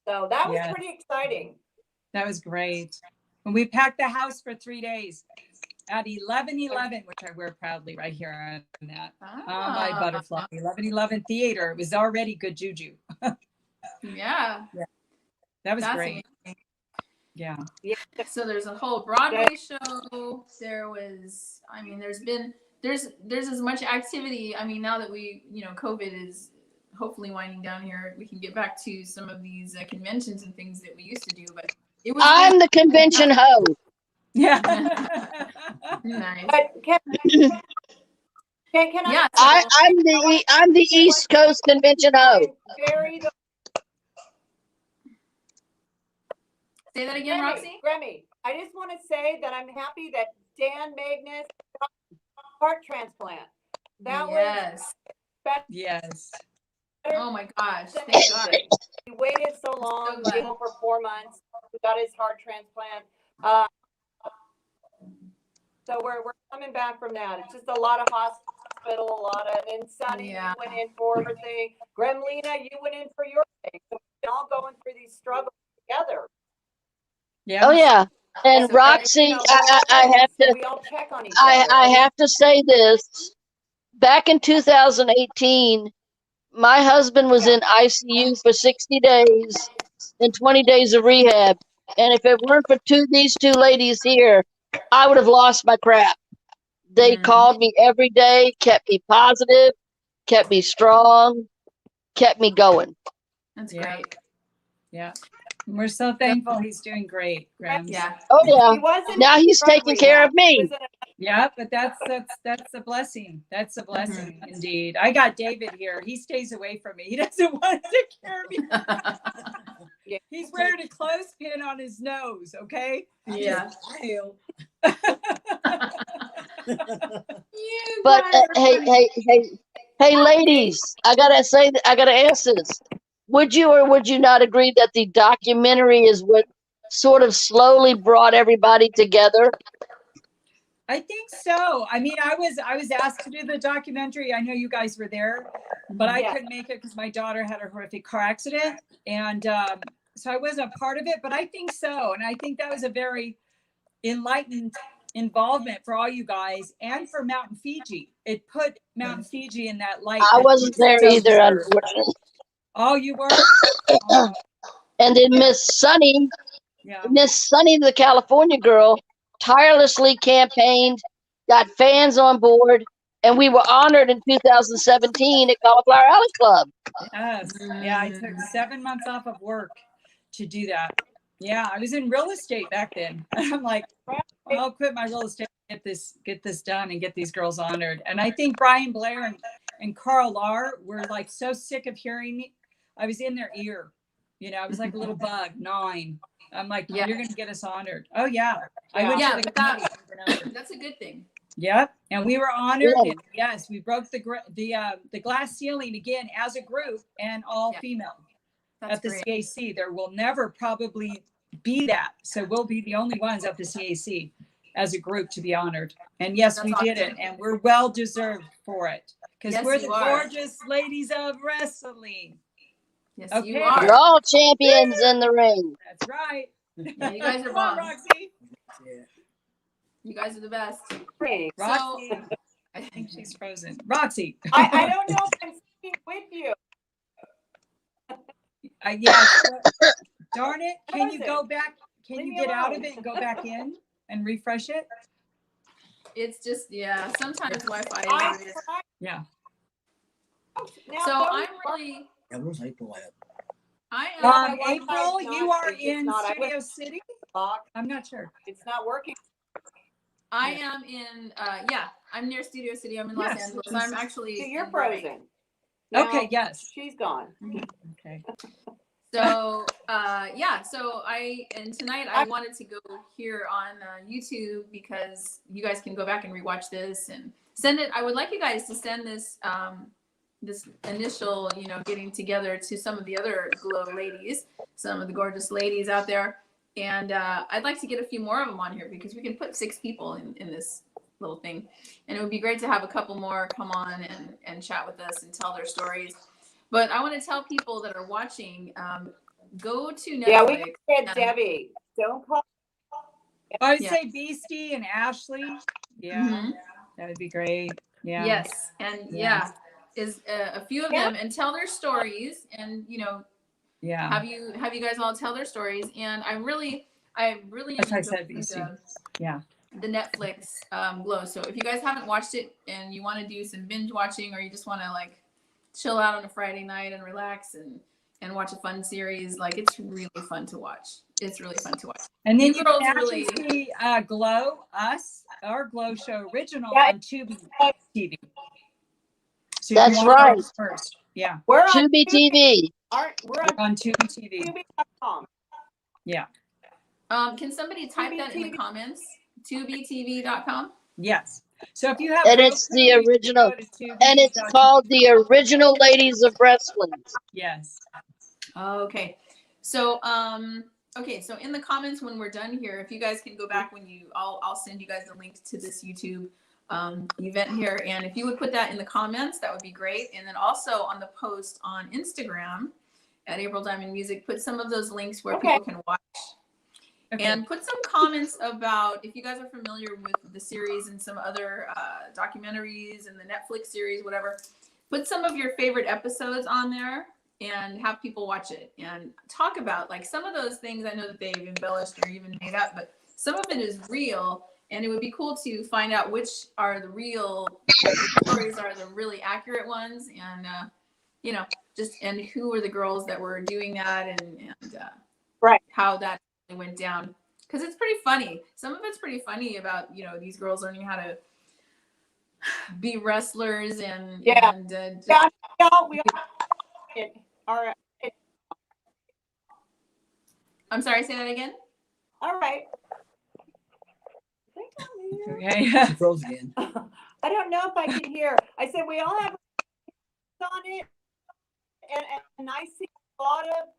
So that was pretty exciting. That was great. And we packed the house for 3 days at 1111, which I wear proudly right here on that. My butterfly, 1111 Theater. It was already good juju. Yeah. That was great. Yeah. So there's a whole Broadway show. There was, there's as much activity. I mean, now that COVID is hopefully winding down here, we can get back to some of these conventions and things that we used to do. But it was. I'm the convention hoe. Yeah. Nice. But can Yeah. I'm the East Coast convention hoe. Say that again, Roxy. Grammy, I just want to say that I'm happy that Dan Magnus got heart transplant. That was yes. Oh my gosh! Thank God. He waited so long, for 4 months. He got his heart transplant. So we're coming back from that. It's just a lot of hospital, a lot of, and Sunny, you went in for everything. Gremlina, you went in for your thing. So we're all going through these struggles together. Yeah. Oh yeah. And so, Roxy, I have to say this. Back in 2018, my husband was in ICU for 60 days and 20 days of rehab. And if it weren't for these two ladies here, I would have lost my crap. They called me every day, kept me positive, kept me strong, kept me going. That's great. Yeah. We're so thankful he's doing great, Grams. Yeah. Oh yeah. Now he's taking care of me. Yeah, but that's a blessing. That's a blessing indeed. I got David here. He stays away from me. He doesn't want to take care of me. He's wearing a clothespin on his nose, okay? Yeah. But hey, ladies, I gotta ask this. Would you or would you not agree that the documentary is what sort of slowly brought everybody together? I think so. I mean, I was asked to do the documentary. I know you guys were there, but I couldn't make it because my daughter had a horrific car accident, and so I wasn't a part of it. But I think so, and I think that was a very enlightened involvement for all you guys and for Mountain Fiji. It put Mountain Fiji in that light. I wasn't there either, unfortunately. Oh, you were? And then Miss Sunny, the California girl, tirelessly campaigned, got fans on board, and we were honored in 2017 at Cauliflower Alley Club. Yes. Yeah, I took 7 months off of work to do that. Yeah, I was in real estate back then. I'm like, I'll quit my real estate, get this done, and get these girls honored. And I think Brian Blair and Carl Lahr were like so sick of hearing me. I was in their ear. You know, I was like a little bug gnawing. I'm like, you're going to get us honored. Oh yeah, I went to the committee. That's a good thing. Yep, and we were honored. And yes, we broke the glass ceiling again as a group and all female. That's at the great. CAC. There will never probably be that. So we'll be the only ones at the CAC as a group to be honored. And yes, we did it. And we're well deserved for it. Because we're the gorgeous ladies of wrestling. Yes, you are. You're all champions in the ring. That's right. Yeah, you guys are Come on, bomb. Roxy. Yeah. You guys are the best. Roxy. So, I think she's frozen. Roxy. I don't know if I'm speaking with you. Yeah. Darn it. Can you go back? Can you get out of it and go back in and refresh it? It's just, sometimes Wi-Fi is. Yeah. So I'm really. Yeah, where's April at? I am. April, you are in not. Studio City? I'm not sure. It's not working. I am in, I'm near Studio City. I'm in Los Angeles. I'm actually. So you're frozen. Okay, yes. She's gone. Okay. So, and tonight I wanted to go here on YouTube because you guys can go back and rewatch this and send it. I would like you guys to send this, this initial, getting together to some of the other Glow ladies, some of the gorgeous ladies out there. And I'd like to get a few more of them on here because we can put 6 people in this little thing. And it would be great to have a couple more come on and chat with us and tell their stories. But I want to tell people that are watching, go to Netflix. Yeah, we can get Debbie. Don't call. I would say Beastie and Ashley. Yeah, that would be great. Yeah. Yes, and is a few of them and tell their stories and have you guys all tell their stories. And I really that's why I said Beastie. The Netflix Glow. So if you guys haven't watched it and you want to do some binge watching or you just want to like chill out on a Friday night and relax and watch a fun series, like it's really fun to watch. It's really fun to watch. And then you can actually see Glow, our Glow show original on Tubi TV. So that's right. First. Yeah. We're on Tubi TV. We're on Tubi TV. Tubi.com. Yeah. Can somebody type that in the comments? TubiTV.com? Yes. So if you have, and it's the original, and it's called the Original Ladies of Wrestling. Yes. Okay. So so in the comments when we're done here, if you guys can go back I'll send you guys the link to this YouTube event here, and if you would put that in the comments, that would be great. And then also on the post on Instagram at April Diamond Music, put some of those links where people can watch. Okay. And put some comments about if you guys are familiar with the series and some other documentaries and the Netflix series, whatever. Put some of your favorite episodes on there and have people watch it and talk about like some of those things. I know that they've embellished or even made up, but some of it is real. And it would be cool to find out which are the real stories, are the really accurate ones, and and who are the girls that were doing that and how that went down, because it's pretty funny. Some of it's pretty funny about these girls learning how to be wrestlers and I'm sorry, say that again. All right. Okay. She froze again. I don't know if I can hear. I said we all have on it, and I see a lot of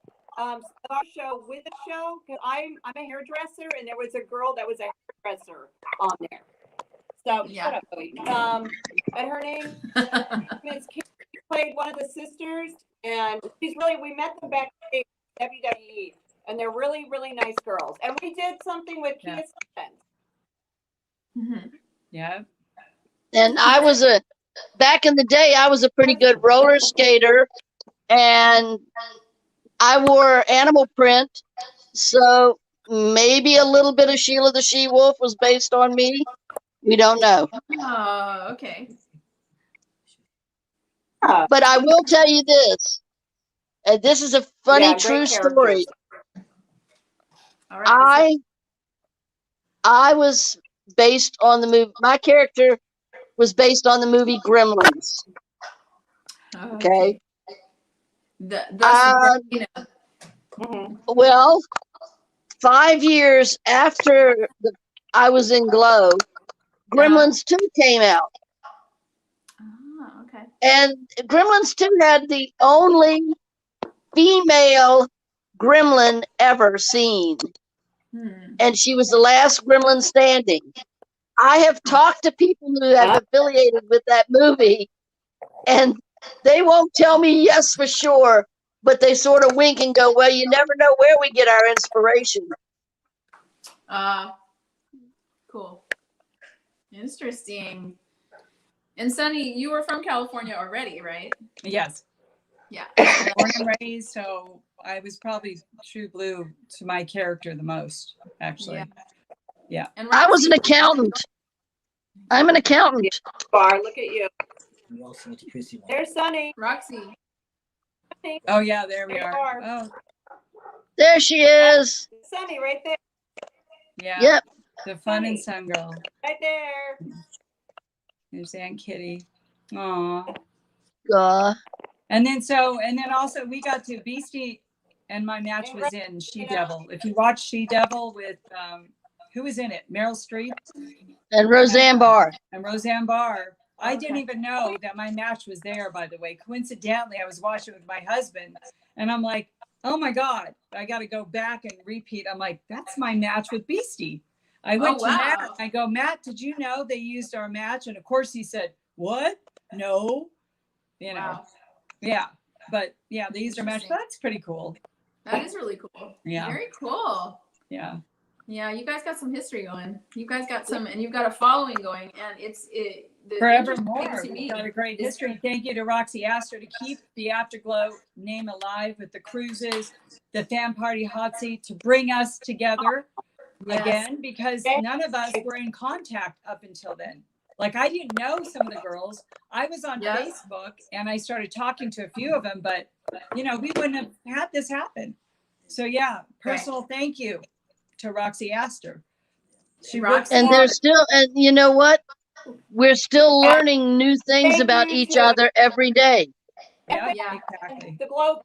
our show with the show, because I'm a hairdresser, and there was a girl that was a hairdresser on there. So shut up, and her name is Kim. She played one of the sisters, and she's we met them back in WWE, and they're really, really nice girls. And we did something with Kia Stevens. Yeah. And back in the day, I was a pretty good roller skater, and I wore animal print, so maybe a little bit of Sheila the She-Wolf was based on me. We don't know. Oh, okay. But I will tell you this, and this is a funny, Yeah, great true characters. story. All right. let's hear- I was based on the movie. My character was based on the movie Gremlins. Okay. Thus, Mhm. Well, 5 years after I was in Glow, Gremlins 2 came out. Oh, okay. And Gremlins 2 had the only female gremlin ever seen. And she was the last gremlin standing. I have talked to people who have affiliated with that movie, and they won't tell me yes for sure, but they sort of wink and go, well, you never know where we get our inspiration. Cool. Interesting. And Sunny, you were from California already, right? Yes. Yeah. Born and raised, so I was probably true blue to my character the most, actually. Yeah. And I was an Roxy, accountant. I'm an accountant. Bar, look at you. We also went to Chrissy. There's Sunny. Roxy. Oh yeah, there we There you are. are. Oh There she is. Sunny right there. yeah. Yep. The fun and sun girl. Right there. There's Aunt Kitty. Aw. And And then also we got to Beastie, and my match was in She Devil. If you watch She Devil with who was in it? Meryl Streep Roseanne Barr. and Roseanne Barr. I didn't Okay. even know that my match was there, by the way. Coincidentally, I was watching with my husband, and I'm like, oh my God, I got to go back and repeat. I'm like, that's my match with Beastie. I went to Matt. Wow. I go, Matt, did you know they used our match? And of course he said, what? No. You know, Wow. yeah. But yeah, they used our match. Interesting. That's pretty cool. That is really cool. Yeah. Very cool. Yeah. Yeah, you guys got some history going. You guys got some, and you've got a following going, and the Forevermore. interesting to We've me got a great is- history. Thank you to Roxy Astor to keep the Afterglow name alive with the cruises, the fan party hot seat, to bring us together Yes. again, because none of us were in contact up until then. Like, I didn't know some of the girls. I was on Yeah. Facebook and I started talking to a few of them, but we wouldn't have had this happen. So yeah, personal thank you to Roxy Astor. She works And hard. there's still, and you know what? We're still learning new things Thank about you each to- other every day. Yeah, Yeah. exactly. The globe.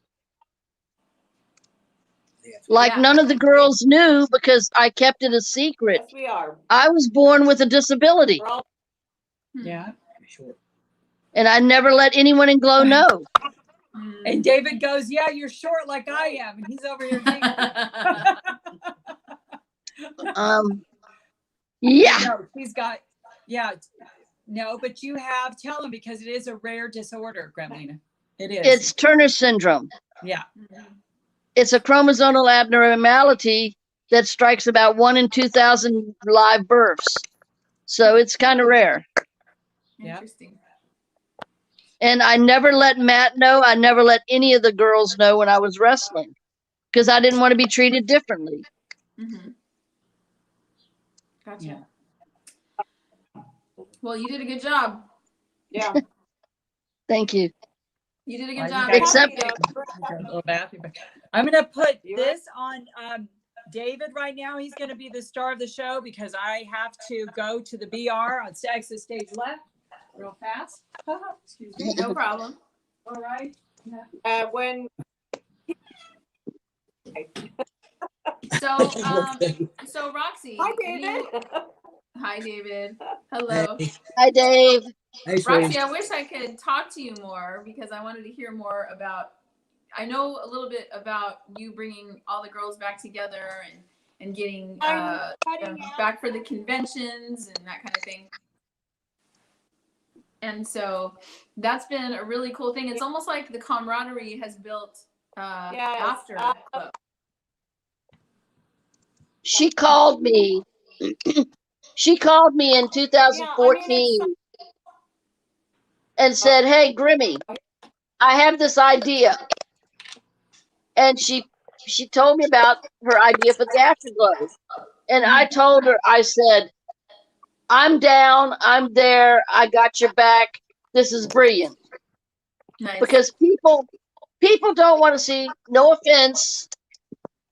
Like Yeah. none of the girls knew because I kept it a secret. Yes, we are. I was born with a disability, We're all Yeah. Sure. and I never let anyone in Glow know. And David goes, yeah, you're short like I am. And he's over here. Yeah. No, he's got, no, but you have, tell him, because it is a rare disorder, Gremlina. It is. It's Turner syndrome. Yeah. It's a chromosomal abnormality that strikes about 1 in 2,000 live births. So it's kind of rare. Interesting. And I never let Matt know. I never let any of the girls know when I was wrestling because I didn't want to be treated differently. Mm-hmm. Gotcha. Yeah. Well, you did a good job. yeah. Thank you. You did a Well, good you job. guys- Except- A little bathroom. I'm going to put You're this on David right now. He's going to be the star of the show because I have to go to the BR on exit stage left real fast. Excuse me. No problem. All right. When So Roxy. hi, David. Hi, David. Hello. Hey, Hi, Dave. hey, sweetie. Roxy, I wish I could talk to you more because I wanted to hear more about. I know a little bit about you bringing all the girls back together and getting I'm cutting out. back for the conventions and that kind of thing. And so that's been a really cool thing. It's almost like the camaraderie has built Yes. after. But She called me. She called me in 2014 and said, "Hey, Grimmy, I have this idea." And she told me about her idea for the Afterglow. And I told her, I said, "I'm down. I'm there. I got your back. This is brilliant." Nice. because people don't want to see, no offense,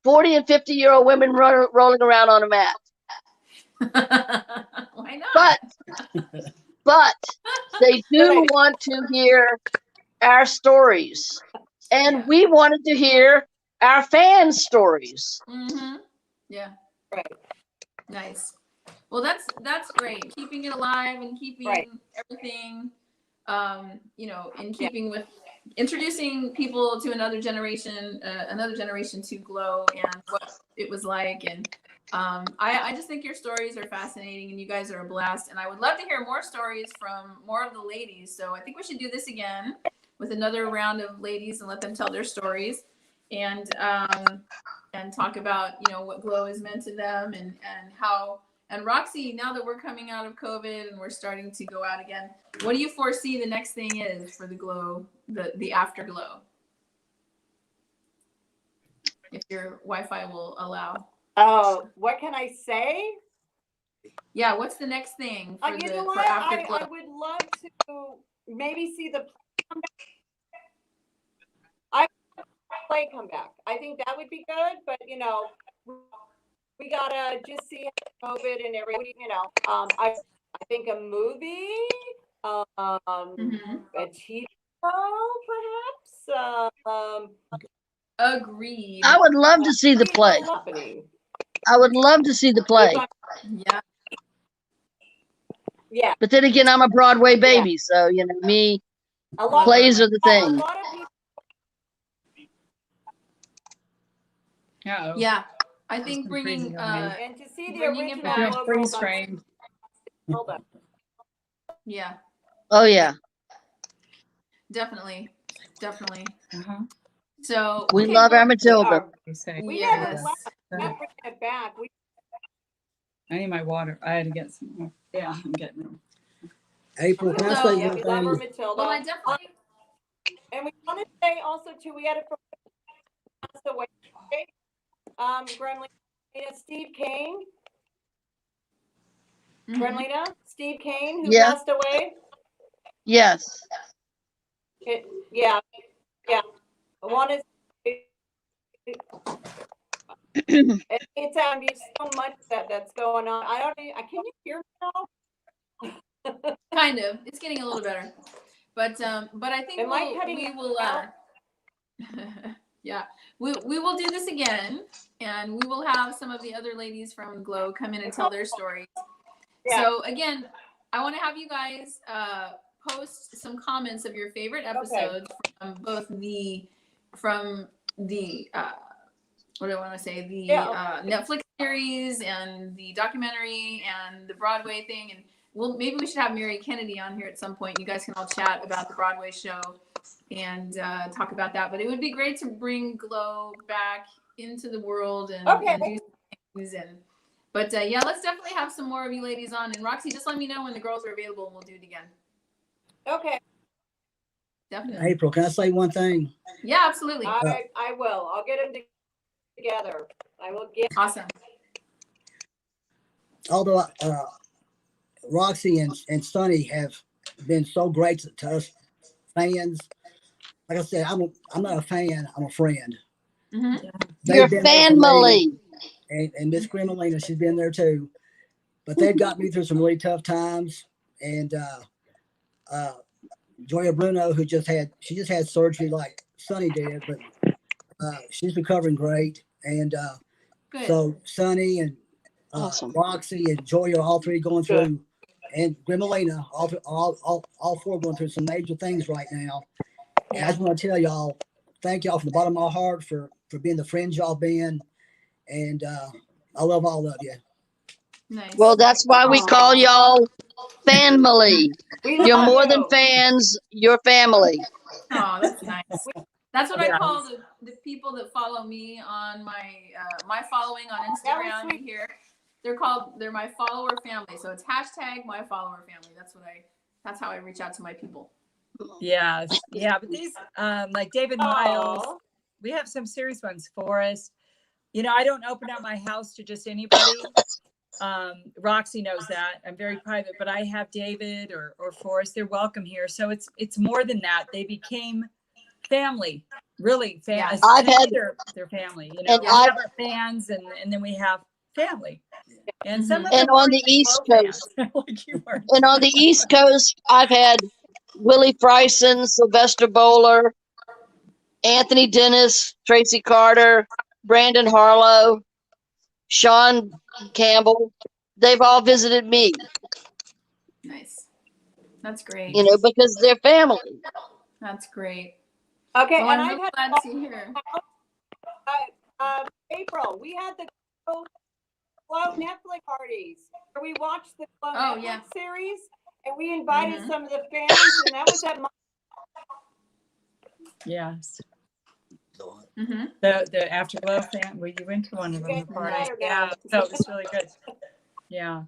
40 and 50-year-old women rolling around on a mat. Why not? But they do want to hear our stories. And we wanted to hear our fans' stories. Mm-hmm. Yeah. Right. Nice. Well, that's great. Keeping it alive and keeping everything, in keeping with introducing people to another generation to Glow and what it was like. And I just think your stories are fascinating and you guys are a blast. And I would love to hear more stories from more of the ladies. So I think we should do this again with another round of ladies and let them tell their stories and talk about, what Glow has meant to them and how. And Roxy, now that we're coming out of COVID and we're starting to go out again, what do you foresee the next thing is for the Glow, the afterglow? If your Wi-Fi will allow. Oh, what can I say? Yeah, what's the next thing for You know for what? afterglow? I would love to maybe see the play come back. I think that would be good, but we gotta just see COVID and everything. I think a movie, a TV show, perhaps. Agreed. I would love to see the play. I would love to see the play. Yeah. Yeah. But then again, I'm a Broadway baby, so me, plays are the thing. A lot of people. Yeah. I think bringing and to see the bringing it original back. Freeze frame. Yeah. Oh yeah. Definitely. Uh-huh. So We love our Matilda. We Yes. never left. We're bringing it back. I need my water. I had to get some more. Yeah, I'm getting them. April, can I So- say Yeah, one we love her thing? Matilda. Well, I definitely. And we want to say also too, we had it from passed away. Gremlina, Steve Kane. Gremlina, Steve Kane, who passed away. Yes. Yeah. I want to. It's so much that's going on. Can you hear me now? Kind of. It's getting a little better. But I think we will yeah. We will do this again and we will have some of the other ladies from Glow come in and tell their stories. Yeah. So again, I want to have you guys post some comments of your favorite episodes from both the what do I want to say? The Netflix series and the documentary and the Broadway thing. And maybe we should have Mary Kennedy on here at some point. You guys can all chat about the Broadway show and talk about that. But it would be great to bring Glow back into the world and do things. But let's definitely have some more of you ladies on. And Roxy, just let me know when the girls are available and we'll do it again. Okay. Definitely. April, can I say one thing? Yeah, absolutely. I will. I'll get them together. I will get. Awesome. Although Roxy and Sunny have been so great to us fans. Like I said, I'm not a fan. I'm a friend. Mm-hmm. Your family. And Miss Gremlina, she's been there too. But they've got me through some really tough times. And Joya Bruno, she just had surgery like Sunny did, but she's recovering great. And so Sunny and Awesome. Roxy and Joya, all three going through, and Gremlina, all four going through some major things right now. And I just want to tell y'all, thank y'all from the bottom of my heart for being the friends y'all been. And I love all of you. Nice. Well, that's why we call y'all family. You're more than fans, you're family. Oh, that's nice. That's what I call the people that follow me on my following on Instagram here. They're my follower family. So it's hashtag my follower family. That's how I reach out to my people. Yes. Yeah. But these, like David Miles, we have some serious ones. Forrest. I don't open up my house to just anybody. Roxy knows that. I'm very private, but I have David or Forrest. They're welcome here. So it's more than that. They became family, really. Yeah. I've had, their family. You and know, we I have our fans, and then we have family. And some of and them on are the East Glow Coast, fans, like you were. and on the East Coast, I've had Willie Fryson, Sylvester Bowler, Anthony Dennis, Tracy Carter, Brandon Harlow, Sean Campbell. They've all visited me, Nice. That's great. you know, because they're family. That's great. Okay, Well, and I'm I've really had glad to hear. April. We had the Glow Netflix parties where we watched the Glow Netflix yeah. series, and we invited some of the fans, and that was at my. Yes. Mm-hmm. The Afterglow fan. Well, you went to one of them. The parties. Yeah. So it was really good. Yeah.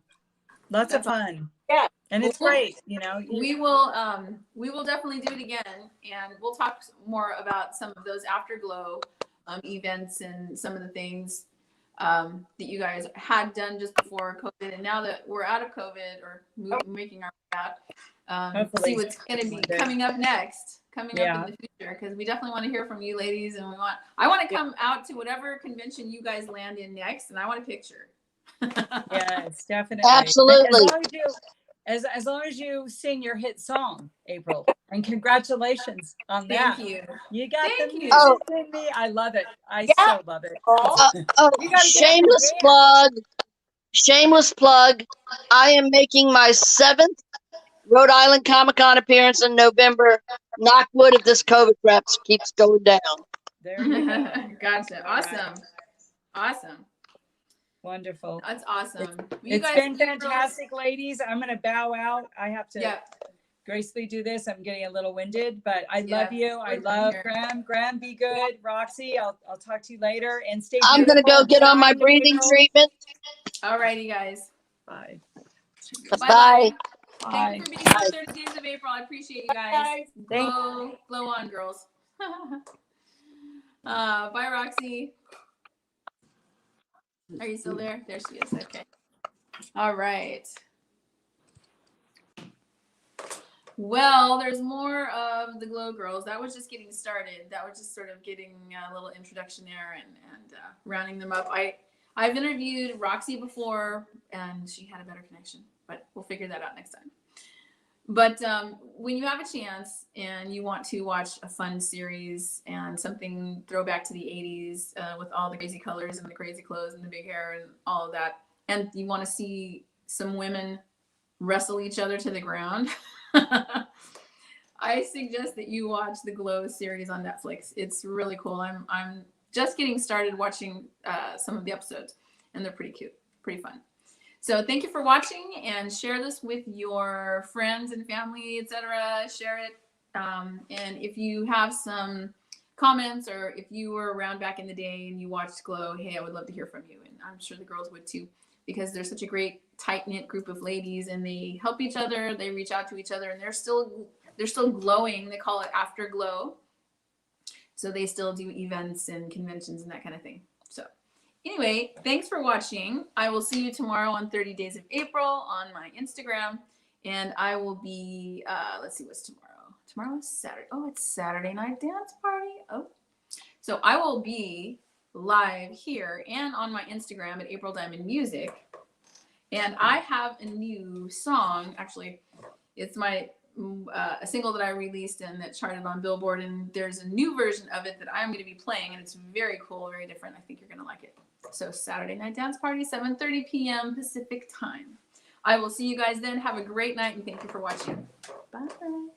Lots of fun. Yeah. And it's great, you know. We will definitely do it again, and we'll talk more about some of those Afterglow events and some of the things that you guys had done just before COVID, and now that we're out of COVID or making our way out, Hopefully. see what's going to be coming up next, up in the future, because we definitely want to hear from you ladies, and I want to come out to whatever convention you guys land in next, and I want a picture. Yes, definitely. Absolutely. As long as you sing your hit song, April, and congratulations on that. Thank you. You got Thank the you. music in me. I love it. I so love it. Shameless plug. Shameless plug. I am making my 7th Rhode Island Comic Con appearance in November. Knock wood if this COVID crap keeps going down. There you go. Gotcha. Awesome. Right. Awesome. Wonderful. That's awesome. It's been fantastic, ladies. I'm going to bow out. I have to gracefully do this. I'm getting a little winded, but I love you. I love Graham. Graham, be good. Roxy, I'll talk to you later. And stay I'm going to go get on my breathing treatment. All righty, guys. Bye. Bye. Thank you for being on 30 Days of April. I appreciate you guys. Glow on, girls. Bye, Roxy. Are you still there? There she is. Okay. All right. Well, there's more of the Glow Girls. That was just getting started. That was just sort of getting a little introduction there and rounding them up. I've interviewed Roxy before, and she had a better connection, but we'll figure that out next time. But when you have a chance and you want to watch a fun series and something throwback to the 80s with all the crazy colors and the crazy clothes and the big hair and all of that, and you want to see some women wrestle each other to the ground, I suggest that you watch the Glow series on Netflix. It's really cool. I'm just getting started watching some of the episodes, and they're pretty cute, pretty fun. So thank you for watching, and share this with your friends and family, etc. Share it. And if you have some comments, or if you were around back in the day and you watched Glow, hey, I would love to hear from you. And I'm sure the girls would too, because they're such a great tight-knit group of ladies, and they help each other, they reach out to each other, and they're still glowing. They call it Afterglow. So they still do events and conventions and that kind of thing. So anyway, thanks for watching. I will see you tomorrow on 30 Days of April on my Instagram. And I will be, let's see, what's tomorrow? Tomorrow is Saturday. Oh, it's Saturday night dance party. Oh, so I will be live here and on my Instagram at April Diamond Music. And I have a new song. Actually, it's my a single that I released and that charted on Billboard. And there's a new version of it that I'm going to be playing. And it's very cool, very different. I think you're going to like it. So Saturday night dance party, 7:30 p.m. Pacific time. I will see you guys then. Have a great night, and thank you for watching. Bye.